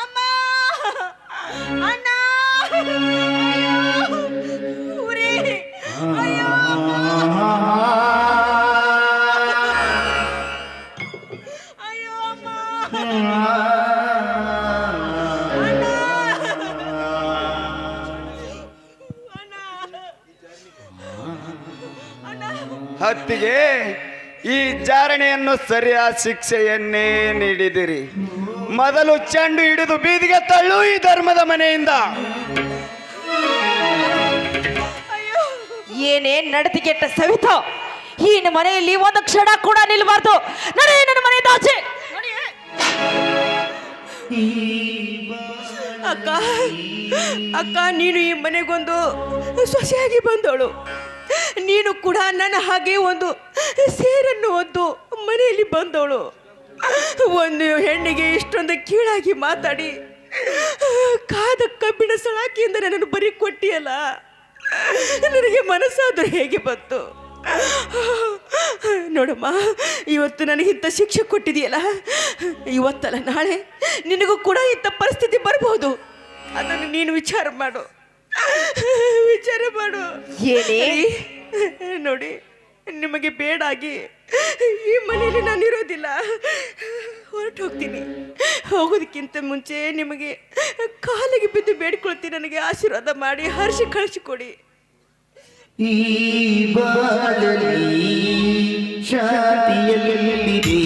Speaker 2: ಅಮ್ಮ, ಅಣ್ಣ, ಉರಿ, ಅಯ್ಯೋ, ಅಯ್ಯೋ ಅಮ್ಮ,
Speaker 6: ಹತ್ತಿಗೆ ಈ ಜಾರಣೆಯನ್ನು ಸರಿಯಾದ ಶಿಕ್ಷೆಯನ್ನೇ ನೀಡಿದಿರಿ. ಮೊದಲು ಚೆಂಡು ಹಿಡಿದು ಬೀದಿಗೆ ತಳ್ಳು ಈ ಧರ್ಮದ ಮನೆಯಿಂದ.
Speaker 1: ಏನೇ ನಡತಿ ಕೆಟ್ಟ ಸವಿತಾ, ಈ ಮನೆಯಲ್ಲಿ ಒಂದು ಕ್ಷಣ ಕೂಡ ನಿಲ್ಬಾರ್ದು. ನಡೆ ನನ್ನ ಮನೆಯಿಂದ ಆಚೆ.
Speaker 2: ಅಕ್ಕ ಅಕ್ಕ, ನೀನು ಈ ಮನೆಗೊಂದು ಸೊಸೆಯಾಗಿ ಬಂದವಳು. ನೀನು ಕೂಡ ನನ್ನ ಹಾಗೆ ಒಂದು ಸೇರನ್ನು ಒಂದು ಮನೆಯಲ್ಲಿ ಬಂದವಳು. ಒಂದು ಹೆಣ್ಣಿಗೆ ಇಷ್ಟೊಂದು ಕೀಳಾಗಿ ಮಾತಾಡಿ ಕಾದ ಕಬ್ಬಿಣ ಸಲಾಕಿಯಿಂದ ನನ್ನನ್ನು ಬರೀ ಕೊಟ್ಟಿಯಲ್ಲ, ನನಗೆ ಮನಸ್ಸಾದರೂ ಹೇಗೆ ಬಂತು? ನೋಡಮ್ಮ, ಇವತ್ತು ನನಗಿಂತ ಶಿಕ್ಷೆ ಕೊಟ್ಟಿದೆಯಲ್ಲ, ಇವತ್ತಲ್ಲ ನಾಳೆ ನಿನಗೂ ಕೂಡ ಇಂಥ ಪರಿಸ್ಥಿತಿ ಬರ್ಬೋದು. ಅದನ್ನು ನೀನು ವಿಚಾರ ಮಾಡು.
Speaker 1: ಏನೇ
Speaker 2: ನೋಡಿ, ನಿಮಗೆ ಬೇಡಾಗಿ ಈ ಮನೆಯಲ್ಲಿ ನಾನು ಇರೋದಿಲ್ಲ, ಹೊರಟು ಹೋಗ್ತೀನಿ. ಹೋಗೋದಕ್ಕಿಂತ ಮುಂಚೆ ನಿಮಗೆ ಕಾಲಿಗೆ ಬಿದ್ದು ಬೇಡ್ಕೊಳ್ತೀನಿ, ನನಗೆ ಆಶೀರ್ವಾದ ಮಾಡಿ ಹರ್ಷಿ ಕಳಿಸಿಕೊಡಿ.
Speaker 5: ಈ ಬಾಳಲಿ ಶಾಂತಿಯಲ್ಲಿದೆ,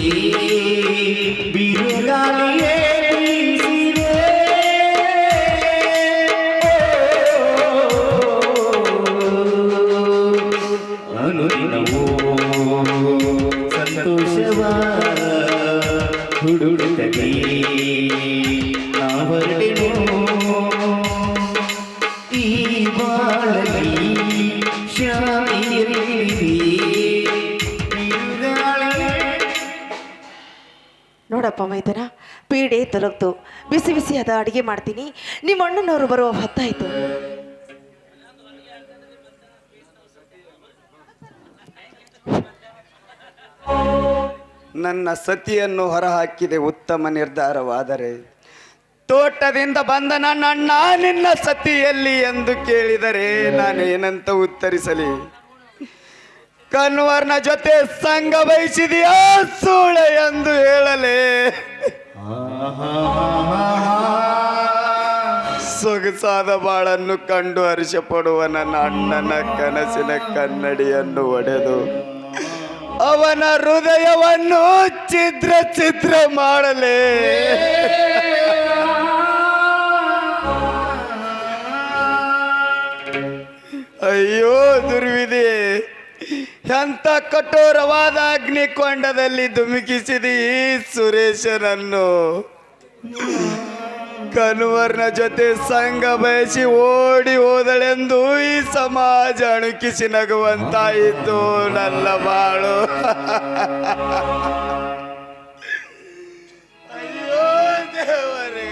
Speaker 5: ಬಿರುಗಾಳಿಯೇ ಬೀಸಿದೆ. ಅನುದಿನವೂ ಸಂತೋಷವ ಹುಡುಡುತ್ತದೆ ನಾವರಡೆನೋ. ಈ ಬಾಳಲಿ
Speaker 1: ನೋಡಪ್ಪ ಮೈದನ, ಪೀಡೆ ತೊಲಗ್ತು, ಬಿಸಿ ಬಿಸಿಯಾದ ಅಡಿಗೆ ಮಾಡ್ತೀನಿ. ನಿಮ್ಮ ಅಣ್ಣನವರು ಬರುವ ಹೊತ್ತಾಯ್ತು.
Speaker 6: ನನ್ನ ಸತಿಯನ್ನು ಹೊರಹಾಕಿದೆ ಉತ್ತಮ ನಿರ್ಧಾರವಾದರೆ, ತೋಟದಿಂದ ಬಂದ ನನ್ನ ಅಣ್ಣ ನಿನ್ನ ಸತಿಯಲ್ಲಿ ಎಂದು ಕೇಳಿದರೆ ನಾನೇನಂತ ಉತ್ತರಿಸಲಿ? ಕನ್ವರ್ನ ಜೊತೆ ಸಂಘ ಬಯಸಿದೆಯಾ ಸೂಳೆ ಎಂದು ಹೇಳಲೇ? ಸೊಗಸಾದ ಬಾಳನ್ನು ಕಂಡು ಹರ್ಷ ಪಡುವ ನನ್ನ ಅಣ್ಣನ ಕನಸಿನ ಕನ್ನಡಿಯನ್ನು ಒಡೆದು ಅವನ ಹೃದಯವನ್ನು ಛಿದ್ರ ಮಾಡಲೇ? ಅಯ್ಯೋ ದುರ್ವಿಧಿ, ಎಂಥ ಕಠೋರವಾದ ಅಗ್ನಿಕೊಂಡದಲ್ಲಿ ಧುಮುಕಿಸಿದಿ ಈ ಸುರೇಶನನ್ನು. ಕನ್ವರ್ನ ಜೊತೆ ಸಂಘ ಬಯಸಿ ಓಡಿ ಹೋದಳೆಂದು ಈ ಸಮಾಜ ಅಣುಕಿಸಿ ನಗುವಂತಾಯಿತು ನನ್ನ ಬಾಳು. ಅಯ್ಯೋ ದೇವರೇ.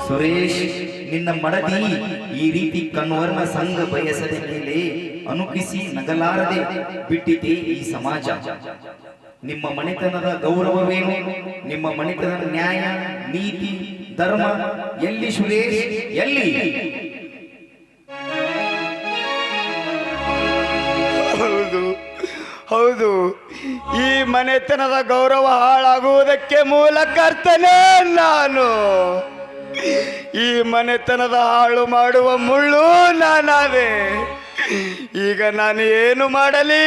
Speaker 5: ಸುರೇಶ್, ನಿನ್ನ ಮಡದಿ ಈ ರೀತಿ ಕನ್ವರ್ನ ಸಂಘ ಬಯಸದ ಮೇಲೆ ಅನುಕಿಸಿ ನಗಲಾರದೆ ಬಿಟ್ಟಿದೆ ಈ ಸಮಾಜ. ನಿಮ್ಮ ಮನೆತನದ ಗೌರವವೇನು? ನಿಮ್ಮ ಮನೆತನದ ನ್ಯಾಯ, ನೀತಿ, ಧರ್ಮ ಎಲ್ಲಿ ಸುರೇಶ್, ಎಲ್ಲಿ?
Speaker 6: ಹೌದು ಹೌದು, ಈ ಮನೆತನದ ಗೌರವ ಹಾಳಾಗುವುದಕ್ಕೆ ಮೂಲ ಕರ್ತನೇ ನಾನು. ಈ ಮನೆತನದ ಹಾಳು ಮಾಡುವ ಮುಳ್ಳು ನಾನಾದೆ. ಈಗ ನಾನು ಏನು ಮಾಡಲಿ?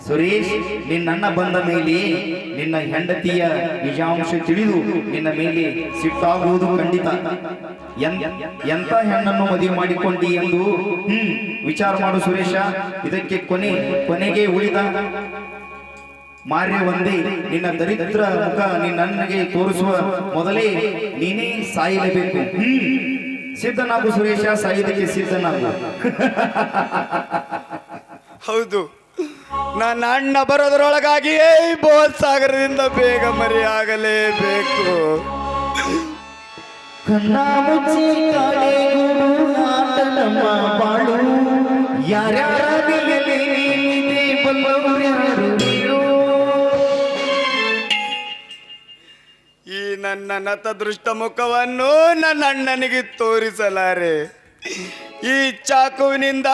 Speaker 5: ಸುರೇಶ್, ನಿನ್ನಣ್ಣ ಬಂದ ಮೇಲೆ ನಿನ್ನ ಹೆಂಡತಿಯ ನಿಜಾಂಶ ತಿಳಿದು ನಿನ್ನ ಮೇಲೆ ಸಿಟ್ಟಾಗುವುದು ಖಂಡಿತ. ಎಂತ ಹೆಣ್ಣನ್ನು ಮದುವೆ ಮಾಡಿಕೊಂಡಿ ಎಂದು ವಿಚಾರ ಮಾಡು ಸುರೇಶ. ಇದಕ್ಕೆ ಕೊನೆಗೆ ಉಳಿದ ಮಾರ್ಯ ಒಂದೇ, ನಿನ್ನ ದರಿದ್ರ ಮುಖ ನಿನ್ನಣ್ಣಗೆ ತೋರಿಸುವ ಮೊದಲೇ ನೀನೇ ಸಾಯಲೇಬೇಕು. ಸಿದ್ಧನಾಗು ಸುರೇಶ, ಸಾಯುವುದಕ್ಕೆ ಸಿದ್ಧನಾಗು.
Speaker 6: ಹೌದು, ನನ್ನ ಅಣ್ಣ ಬರೋದರೊಳಗಾಗಿಯೇ ಈ ಬೋಲ್ ಸಾಗರದಿಂದ ಬೇಗ ಮರೆಯಾಗಲೇಬೇಕು.
Speaker 5: ಕಣ್ಣ ಮುಚ್ಚಿ ಕಾಡೆಗೂಡು ಆಟ ನಮ್ಮ ಬಾಳು, ಯಾರ್ಯಾರ ದಿಲಲ್ಲಿ ನೀನಿದೆ ಬಲ್ಲವರ್ಯಾರು ನೀನು.
Speaker 6: ಈ ನನ್ನ ನತದೃಷ್ಟ ಮುಖವನ್ನು ನನ್ನ ಅಣ್ಣನಿಗೆ ತೋರಿಸಲಾರೆ. ಈ ಚಾಕುವಿನಿಂದ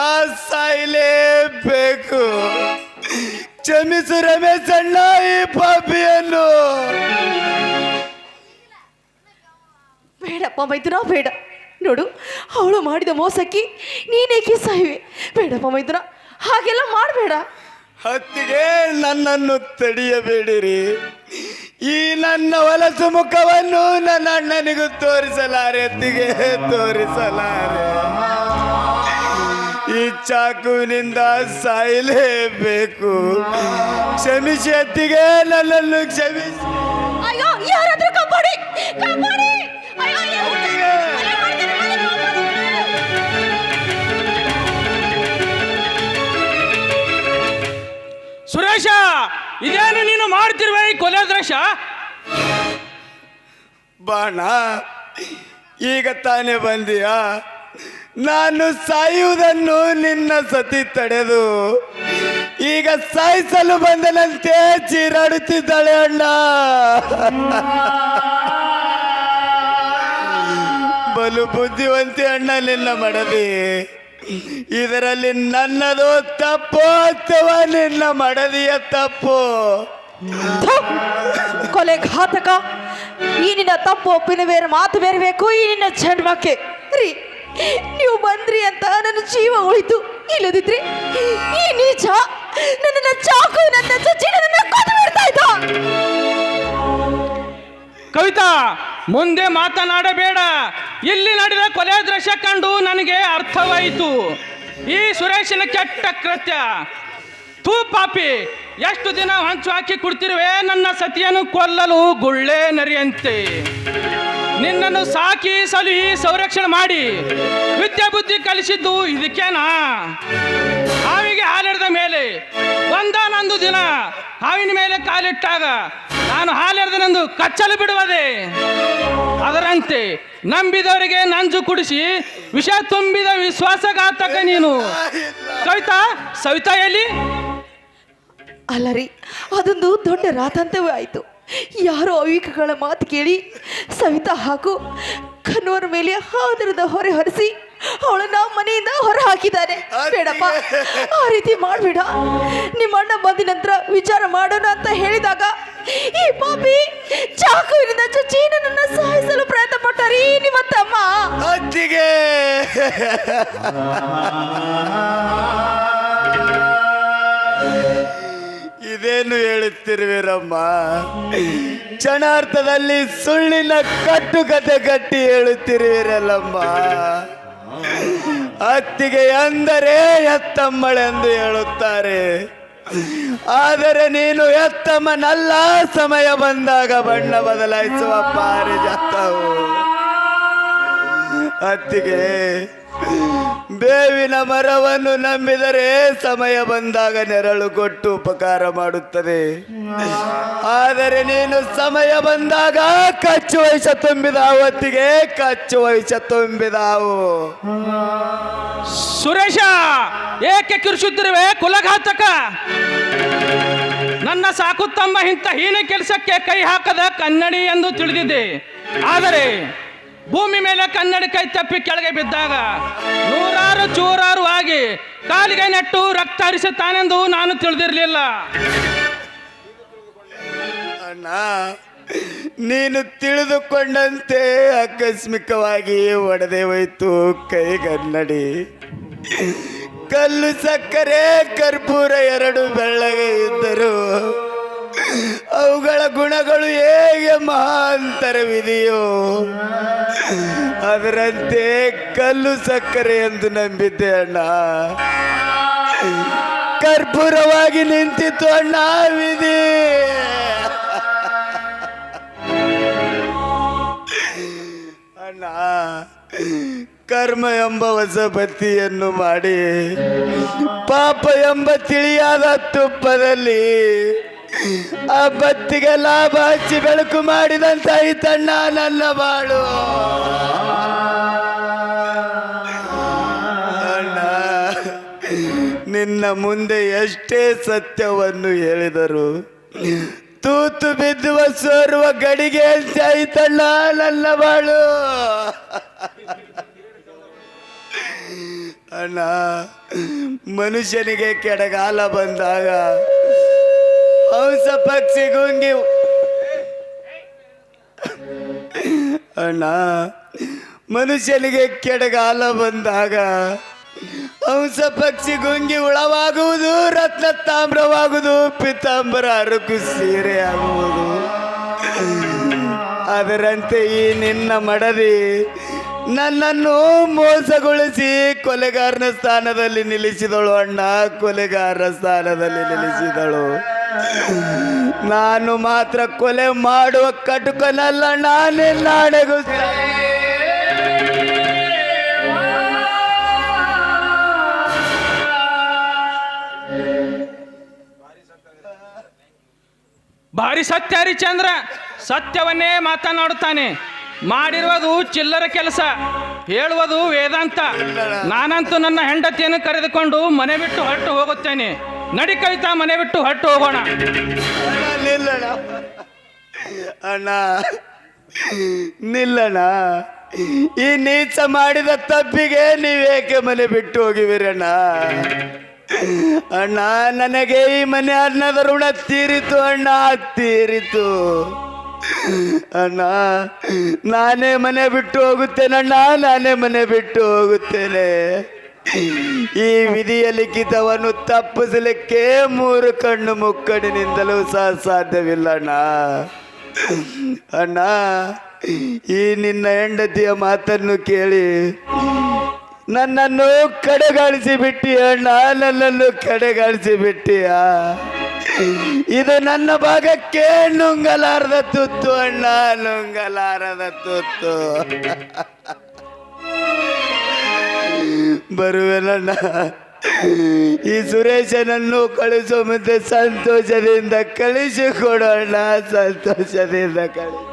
Speaker 6: ಸಾಯಲೇಬೇಕು. ಕ್ಷಮಿಸು ರಮೇಶ್ ಅಣ್ಣ ಈ ಪಾಪಿಯನ್ನು.
Speaker 1: ಬೇಡಪ್ಪ ಮೈದುನ, ಬೇಡ. ನೋಡು, ಅವಳು ಮಾಡಿದ ಮೋಸಕ್ಕೆ ನೀನೇಕೆ ಸಾಯುವೆ? ಬೇಡಪ್ಪ ಮೈದುನ, ಹಾಗೆಲ್ಲ ಮಾಡಬೇಡ.
Speaker 6: ಹತ್ತಿಗೆ ನನ್ನನ್ನು ತಡೆಯಬೇಡಿರಿ. ಈ ನನ್ನ ಹೊಲಸು ಮುಖವನ್ನು ನನ್ನ ಅಣ್ಣನಿಗೂ ತೋರಿಸಲಾರೆ, ಅತ್ತಿಗೆ ತೋರಿಸಲಾರೆ. ಈ ಚಾಕುವಿನಿಂದ ಸಾಯಲೇಬೇಕು. ಕ್ಷಮಿಸಿ ಅತ್ತಿಗೆ, ನನ್ನನ್ನು ಕ್ಷಮಿಸಿ.
Speaker 1: ಅಯ್ಯೋ, ಯಾರಾದ್ರೂ ಕಾಪಾಡಿ, ಕಾಪಾಡಿ. ಅಯ್ಯೋ,
Speaker 4: ಸುರೇಶ, ಇದೇನು ನೀನು ಮಾಡ್ತಿರುವೆ ಈ ಕೊಲೆ ದೃಶ್ಯ?
Speaker 6: ಬಾಣ, ಈಗ ತಾನೇ ಬಂದಿಯಾ? ನಾನು ಸಾಯುವುದನ್ನು ನಿನ್ನ ಸತಿ ತಡೆದು ಈಗ ಸಾಯಿಸಲು ಬಂದನಂತೆ ಚೀರಾಡುತ್ತಿದ್ದಾಳೆ ಅಣ್ಣ. ಬಲು ಬುದ್ಧಿವಂತಿ ಅಣ್ಣ ನಿನ್ನ ಮಡದಿ. ಇದರಲ್ಲಿ ನನ್ನದು ತಪ್ಪು ಅಥವಾ ನಿನ್ನ ಮಡದಿಯ ತಪ್ಪು?
Speaker 1: ಕೊಲೆ ಘಾತಕ, ಈ ನಿನ್ನ ತಪ್ಪು ಒಪ್ಪಿನ ಬೇರೆ ಮಾತು ಬೇರೆ ಬೇಕು. ಈ ನಿನ್ನ ಜನ್ಮಕ್ಕೆ ರೀ, ನೀವು ಬಂದ್ರಿ ಅಂತ ನನ್ನ ಜೀವ ಉಳಿತು. ಇಲ್ಲದಿದ್ರೆ ಈ ನೀಚ ನನ್ನ ಚಾಕು ನನ್ನ ಚಚ್ಚಿನ ನನ್ನ ಕೊಂದು ಬಿಡ್ತಾ ಇದ್ದ.
Speaker 4: ಕವಿತಾ, ಮುಂದೆ ಮಾತನಾಡಬೇಡ. ಇಲ್ಲಿ ನಡೆದ ಕೊಲೆ ದೃಶ್ಯ ಕಂಡು ನನಗೆ ಅರ್ಥವಾಯಿತು. ಈ ಸುರೇಶನ ಕೆಟ್ಟ ಕೃತ್ಯ. ತೂ ಪಾಪಿ, ಎಷ್ಟು ದಿನ ಹಂಚು ಹಾಕಿ ಕುಡ್ತಿರುವೆ ನನ್ನ ಸತಿಯನ್ನು ಕೊಲ್ಲಲು ಗುಳ್ಳೆ ನರಿಯಂತೆ. ನಿನ್ನನ್ನು ಸಾಕಿ ಸಲುಹಿ ಸಂರಕ್ಷಣೆ ಮಾಡಿ ವಿದ್ಯೆ ಬುದ್ಧಿ ಕಲಿಸಿದ್ದು ಇದಕ್ಕೇನಾ? ಹಾವಿಗೆ ಹಾಲೆರೆದ ಮೇಲೆ ಒಂದಾನೊಂದು ದಿನ ಹಾವಿನ ಮೇಲೆ ಕಾಲಿಟ್ಟಾಗ ನಾನು ಹಾಲೆರೆದನೆಂದು ಕಚ್ಚಲು ಬಿಡುವುದೇ? ಅದರಂತೆ ನಂಬಿದವರಿಗೆ ನಂಜು ಕುಡಿಸಿ ವಿಷ ತುಂಬಿದ ವಿಶ್ವಾಸಘಾತಕ ನೀನು. ಸವಿತಾ ಎಲ್ಲಿ?
Speaker 1: ಅಲ್ಲ ರೀ, ಅದೊಂದು ದೊಡ್ಡ ರಾತಾಂತವೇ ಆಯಿತು. ಯಾರೋ ಅವಿಕಗಳ ಮಾತು ಕೇಳಿ ಸವಿತಾ ಹಾಗೂ ಕನ್ನೂರ ಮೇಲೆ ಆದರದ ಹೊರೆ ಹೊರಿಸಿ ಅವಳನ್ನ ಮನೆಯಿಂದ ಹೊರ ಹಾಕಿದ್ದಾನೆ. ಬೇಡಪ್ಪ, ಆ ರೀತಿ ಮಾಡಬೇಡ. ನಿಮ್ಮ ಅಣ್ಣ ಬಂದ ನಂತರ ವಿಚಾರ ಮಾಡೋಣ ಅಂತ ಹೇಳಿದಾಗ ಈ ಪಾಪಿ ಚಾಕುವಿನಿಂದ ಚುಚ್ಚಿ ನನ್ನನ್ನು ಸಾಯಿಸಲು ಪ್ರಯತ್ನ ಪಟ್ಟರಿ ನಿಮ್ಮ ತಮ್ಮ.
Speaker 6: ಅತ್ತಿಗೆ ಇದೇನು ಹೇಳುತ್ತಿರುವಿರಮ್ಮ? ಕ್ಷಣಾರ್ಥದಲ್ಲಿ ಸುಳ್ಳಿನ ಕಟ್ಟುಕತೆ ಕಟ್ಟಿ ಹೇಳುತ್ತಿರುವಿರಲ್ಲಮ್ಮ. ಅತ್ತಿಗೆ ಅಂದರೆ ಎತ್ತಮ್ಮಳೆಂದು ಹೇಳುತ್ತಾರೆ. ಆದರೆ ನೀನು ಎತ್ತಮ್ಮನಲ್ಲ. ಸಮಯ ಬಂದಾಗ ಬಣ್ಣ ಬದಲಾಯಿಸುವ ಪಾರಿಜಾತವು. ಅತ್ತಿಗೆ, ಬೇವಿನ ಮರವನ್ನು ನಂಬಿದರೆ ಸಮಯ ಬಂದಾಗ ನೆರಳು ಕೊಟ್ಟು ಉಪಕಾರ ಮಾಡುತ್ತದೆ. ಆದರೆ ನೀನು ಸಮಯ ಬಂದಾಗ ಕಚ್ಚು ವಯಸ್ಸ ತುಂಬಿದ ಹೊತ್ತಿಗೆ ಕಚ್ಚು ವಯಸ್ಸ ತುಂಬಿದಾವು.
Speaker 4: ಸುರೇಶ, ಏಕೆ ಕಿರುಚುತ್ತಿರುವೆ ಕುಲಘಾತಕ? ನನ್ನ ಸಾಕುತ್ತಮ್ಮ ಇಂಥ ಹೀನ ಕೆಲಸಕ್ಕೆ ಕೈ ಹಾಕದ ಕನ್ನಡಿ ಎಂದು ತಿಳಿದಿದ್ದೆ. ಆದರೆ ಭೂಮಿ ಮೇಲೆ ಕನ್ನಡಿ ಕೈ ತಪ್ಪಿ ಕೆಳಗೆ ಬಿದ್ದಾಗ ನೂರಾರು ಚೂರಾರು ಆಗಿ ಕಾಲಿಗೆ ನೆಟ್ಟು ರಕ್ತ ಹರಿಸುತ್ತಾನೆಂದು ನಾನು ತಿಳಿದಿರಲಿಲ್ಲ.
Speaker 6: ಅಣ್ಣ, ನೀನು ತಿಳಿದುಕೊಂಡಂತೆ ಆಕಸ್ಮಿಕವಾಗಿ ಒಡೆದೇ ಹೋಯ್ತು ಕೈಗನ್ನಡಿ. ಕಲ್ಲು ಸಕ್ಕರೆ ಕರ್ಪೂರ ಎರಡು ಬೆಳ್ಳಗೆ ಇದ್ದರು ಅವುಗಳ ಗುಣಗಳು ಹೇಗೆ ಮಹಾಂತರವಿದೆಯೋ ಅದರಂತೆ ಕಲ್ಲು ಸಕ್ಕರೆ ಎಂದು ನಂಬಿದ್ದೆ ಅಣ್ಣ. ಕರ್ಪೂರವಾಗಿ ನಿಂತಿತ್ತು ಅಣ್ಣ ವಿಧಿ. ಅಣ್ಣ ಕರ್ಮ ಎಂಬ ಹೊಸ ಬತ್ತಿಯನ್ನು ಮಾಡಿ ಪಾಪ ಎಂಬ ತಿಳಿಯಾದ ತುಪ್ಪದಲ್ಲಿ ಆ ಬತ್ತಿಗೆ ಲಾಭ ಹಚ್ಚಿ ಬೆಳಕು ಮಾಡಿದಂತಾಯ್ತಣ್ಣ ನನ್ನ ಬಾಳು. ಅಣ್ಣ ನಿನ್ನ ಮುಂದೆ ಎಷ್ಟೇ ಸತ್ಯವನ್ನು ಹೇಳಿದರು ತೂತು ಬಿದ್ದುವ ಸೋರುವ ಗಡಿಗೆ ಆಯ್ತಣ್ಣ ನನ್ನ ಬಾಳು. ಅಣ್ಣ ಮನುಷ್ಯನಿಗೆ ಕೆಡಗಾಲ ಬಂದಾಗ ಹಂಸ ಪಕ್ಷಿ ಗುಂಗಿ ಅಣ್ಣ ಮನುಷ್ಯನಿಗೆ ಕೆಡಗಾಲ ಬಂದಾಗ ಹಂಸ ಪಕ್ಷಿ ಗುಂಗಿ ಹುಳವಾಗುವುದು, ರತ್ನ ತಾಮ್ರವಾಗುವುದು, ಪಿತಾಂಬರ ಅರಕು ಸೀರೆ ಆಗುವುದು. ಅದರಂತೆ ಈ ನಿನ್ನ ಮಡದಿ ನನ್ನನ್ನು ಮೋಸಗೊಳಿಸಿ ಕೊಲೆಗಾರನ ಸ್ಥಾನದಲ್ಲಿ ನಿಲ್ಲಿಸಿದಳು ಅಣ್ಣ, ಕೊಲೆಗಾರನ ಸ್ಥಾನದಲ್ಲಿ ನಿಲ್ಲಿಸಿದಳು. ನಾನು ಮಾತ್ರ ಕೊಲೆ ಮಾಡುವ ಕಟುಕನಲ್ಲ, ನಾನೇ ನಾಳೆಗೂ
Speaker 4: ಭಾರಿ ಸತ್ಯ ಹರಿಚಂದ್ರ, ಸತ್ಯವನ್ನೇ ಮಾತನಾಡುತ್ತಾನೆ. ಮಾಡಿರುವುದು ಚಿಲ್ಲರ ಕೆಲಸ, ಹೇಳುವುದು ವೇದಾಂತ. ನಾನಂತೂ ನನ್ನ ಹೆಂಡತಿಯನ್ನು ಕರೆದುಕೊಂಡು ಮನೆ ಬಿಟ್ಟು ಹೊರಟು ಹೋಗುತ್ತೇನೆ. ನಡಿ ಕವಿತಾ, ಮನೆ ಬಿಟ್ಟು ಹೊರಟು ಹೋಗೋಣ.
Speaker 6: ನಿಲ್ಲಣ ಅಣ್ಣ, ನಿಲ್ಲಣ. ಈ ನೀಚ ಮಾಡಿದ ತಪ್ಪಿಗೆ ನೀವೇಕೆ ಮನೆ ಬಿಟ್ಟು ಹೋಗಿವಿರಣ್ಣ? ಅಣ್ಣ ನನಗೆ ಈ ಮನೆ ಅನ್ನದ ಋಣ ತೀರಿತು ಅಣ್ಣ, ತೀರಿತು ಅಣ್ಣ. ನಾನೇ ಮನೆ ಬಿಟ್ಟು ಹೋಗುತ್ತೇನಣ್ಣ, ನಾನೇ ಮನೆ ಬಿಟ್ಟು ಹೋಗುತ್ತೇನೆ. ಈ ವಿಧಿಯ ಲಿಖಿತವನ್ನು ತಪ್ಪಿಸಲಿಕ್ಕೆ 3 ಕಣ್ಣು ಮುಕ್ಕಡಿನಿಂದಲೂ ಸಹ ಸಾಧ್ಯವಿಲ್ಲ ಅಣ್ಣ. ಅಣ್ಣ ಈ ನಿನ್ನ ಹೆಂಡತಿಯ ಮಾತನ್ನು ಕೇಳಿ ನನ್ನನ್ನು ಕಡೆಗಾಣಿಸಿ ಬಿಟ್ಟಿಯ ಅಣ್ಣ, ನನ್ನನ್ನು ಕಡೆಗಾಣಿಸಿ ಬಿಟ್ಟಿಯ. ಇದು ನನ್ನ ಭಾಗಕ್ಕೆ ನುಂಗಲಾರದ ತುತ್ತು ಅಣ್ಣ, ನುಂಗಲಾರದ ತುತ್ತು. ಬರುವೆನಣ್ಣ. ಈ ಸುರೇಶನನ್ನು ಕಳಿಸೋ ಮುಂದೆ ಸಂತೋಷದಿಂದ ಕಳಿಸಿಕೊಡೋಣ, ಸಂತೋಷದಿಂದ ಕಳಿಸಿ.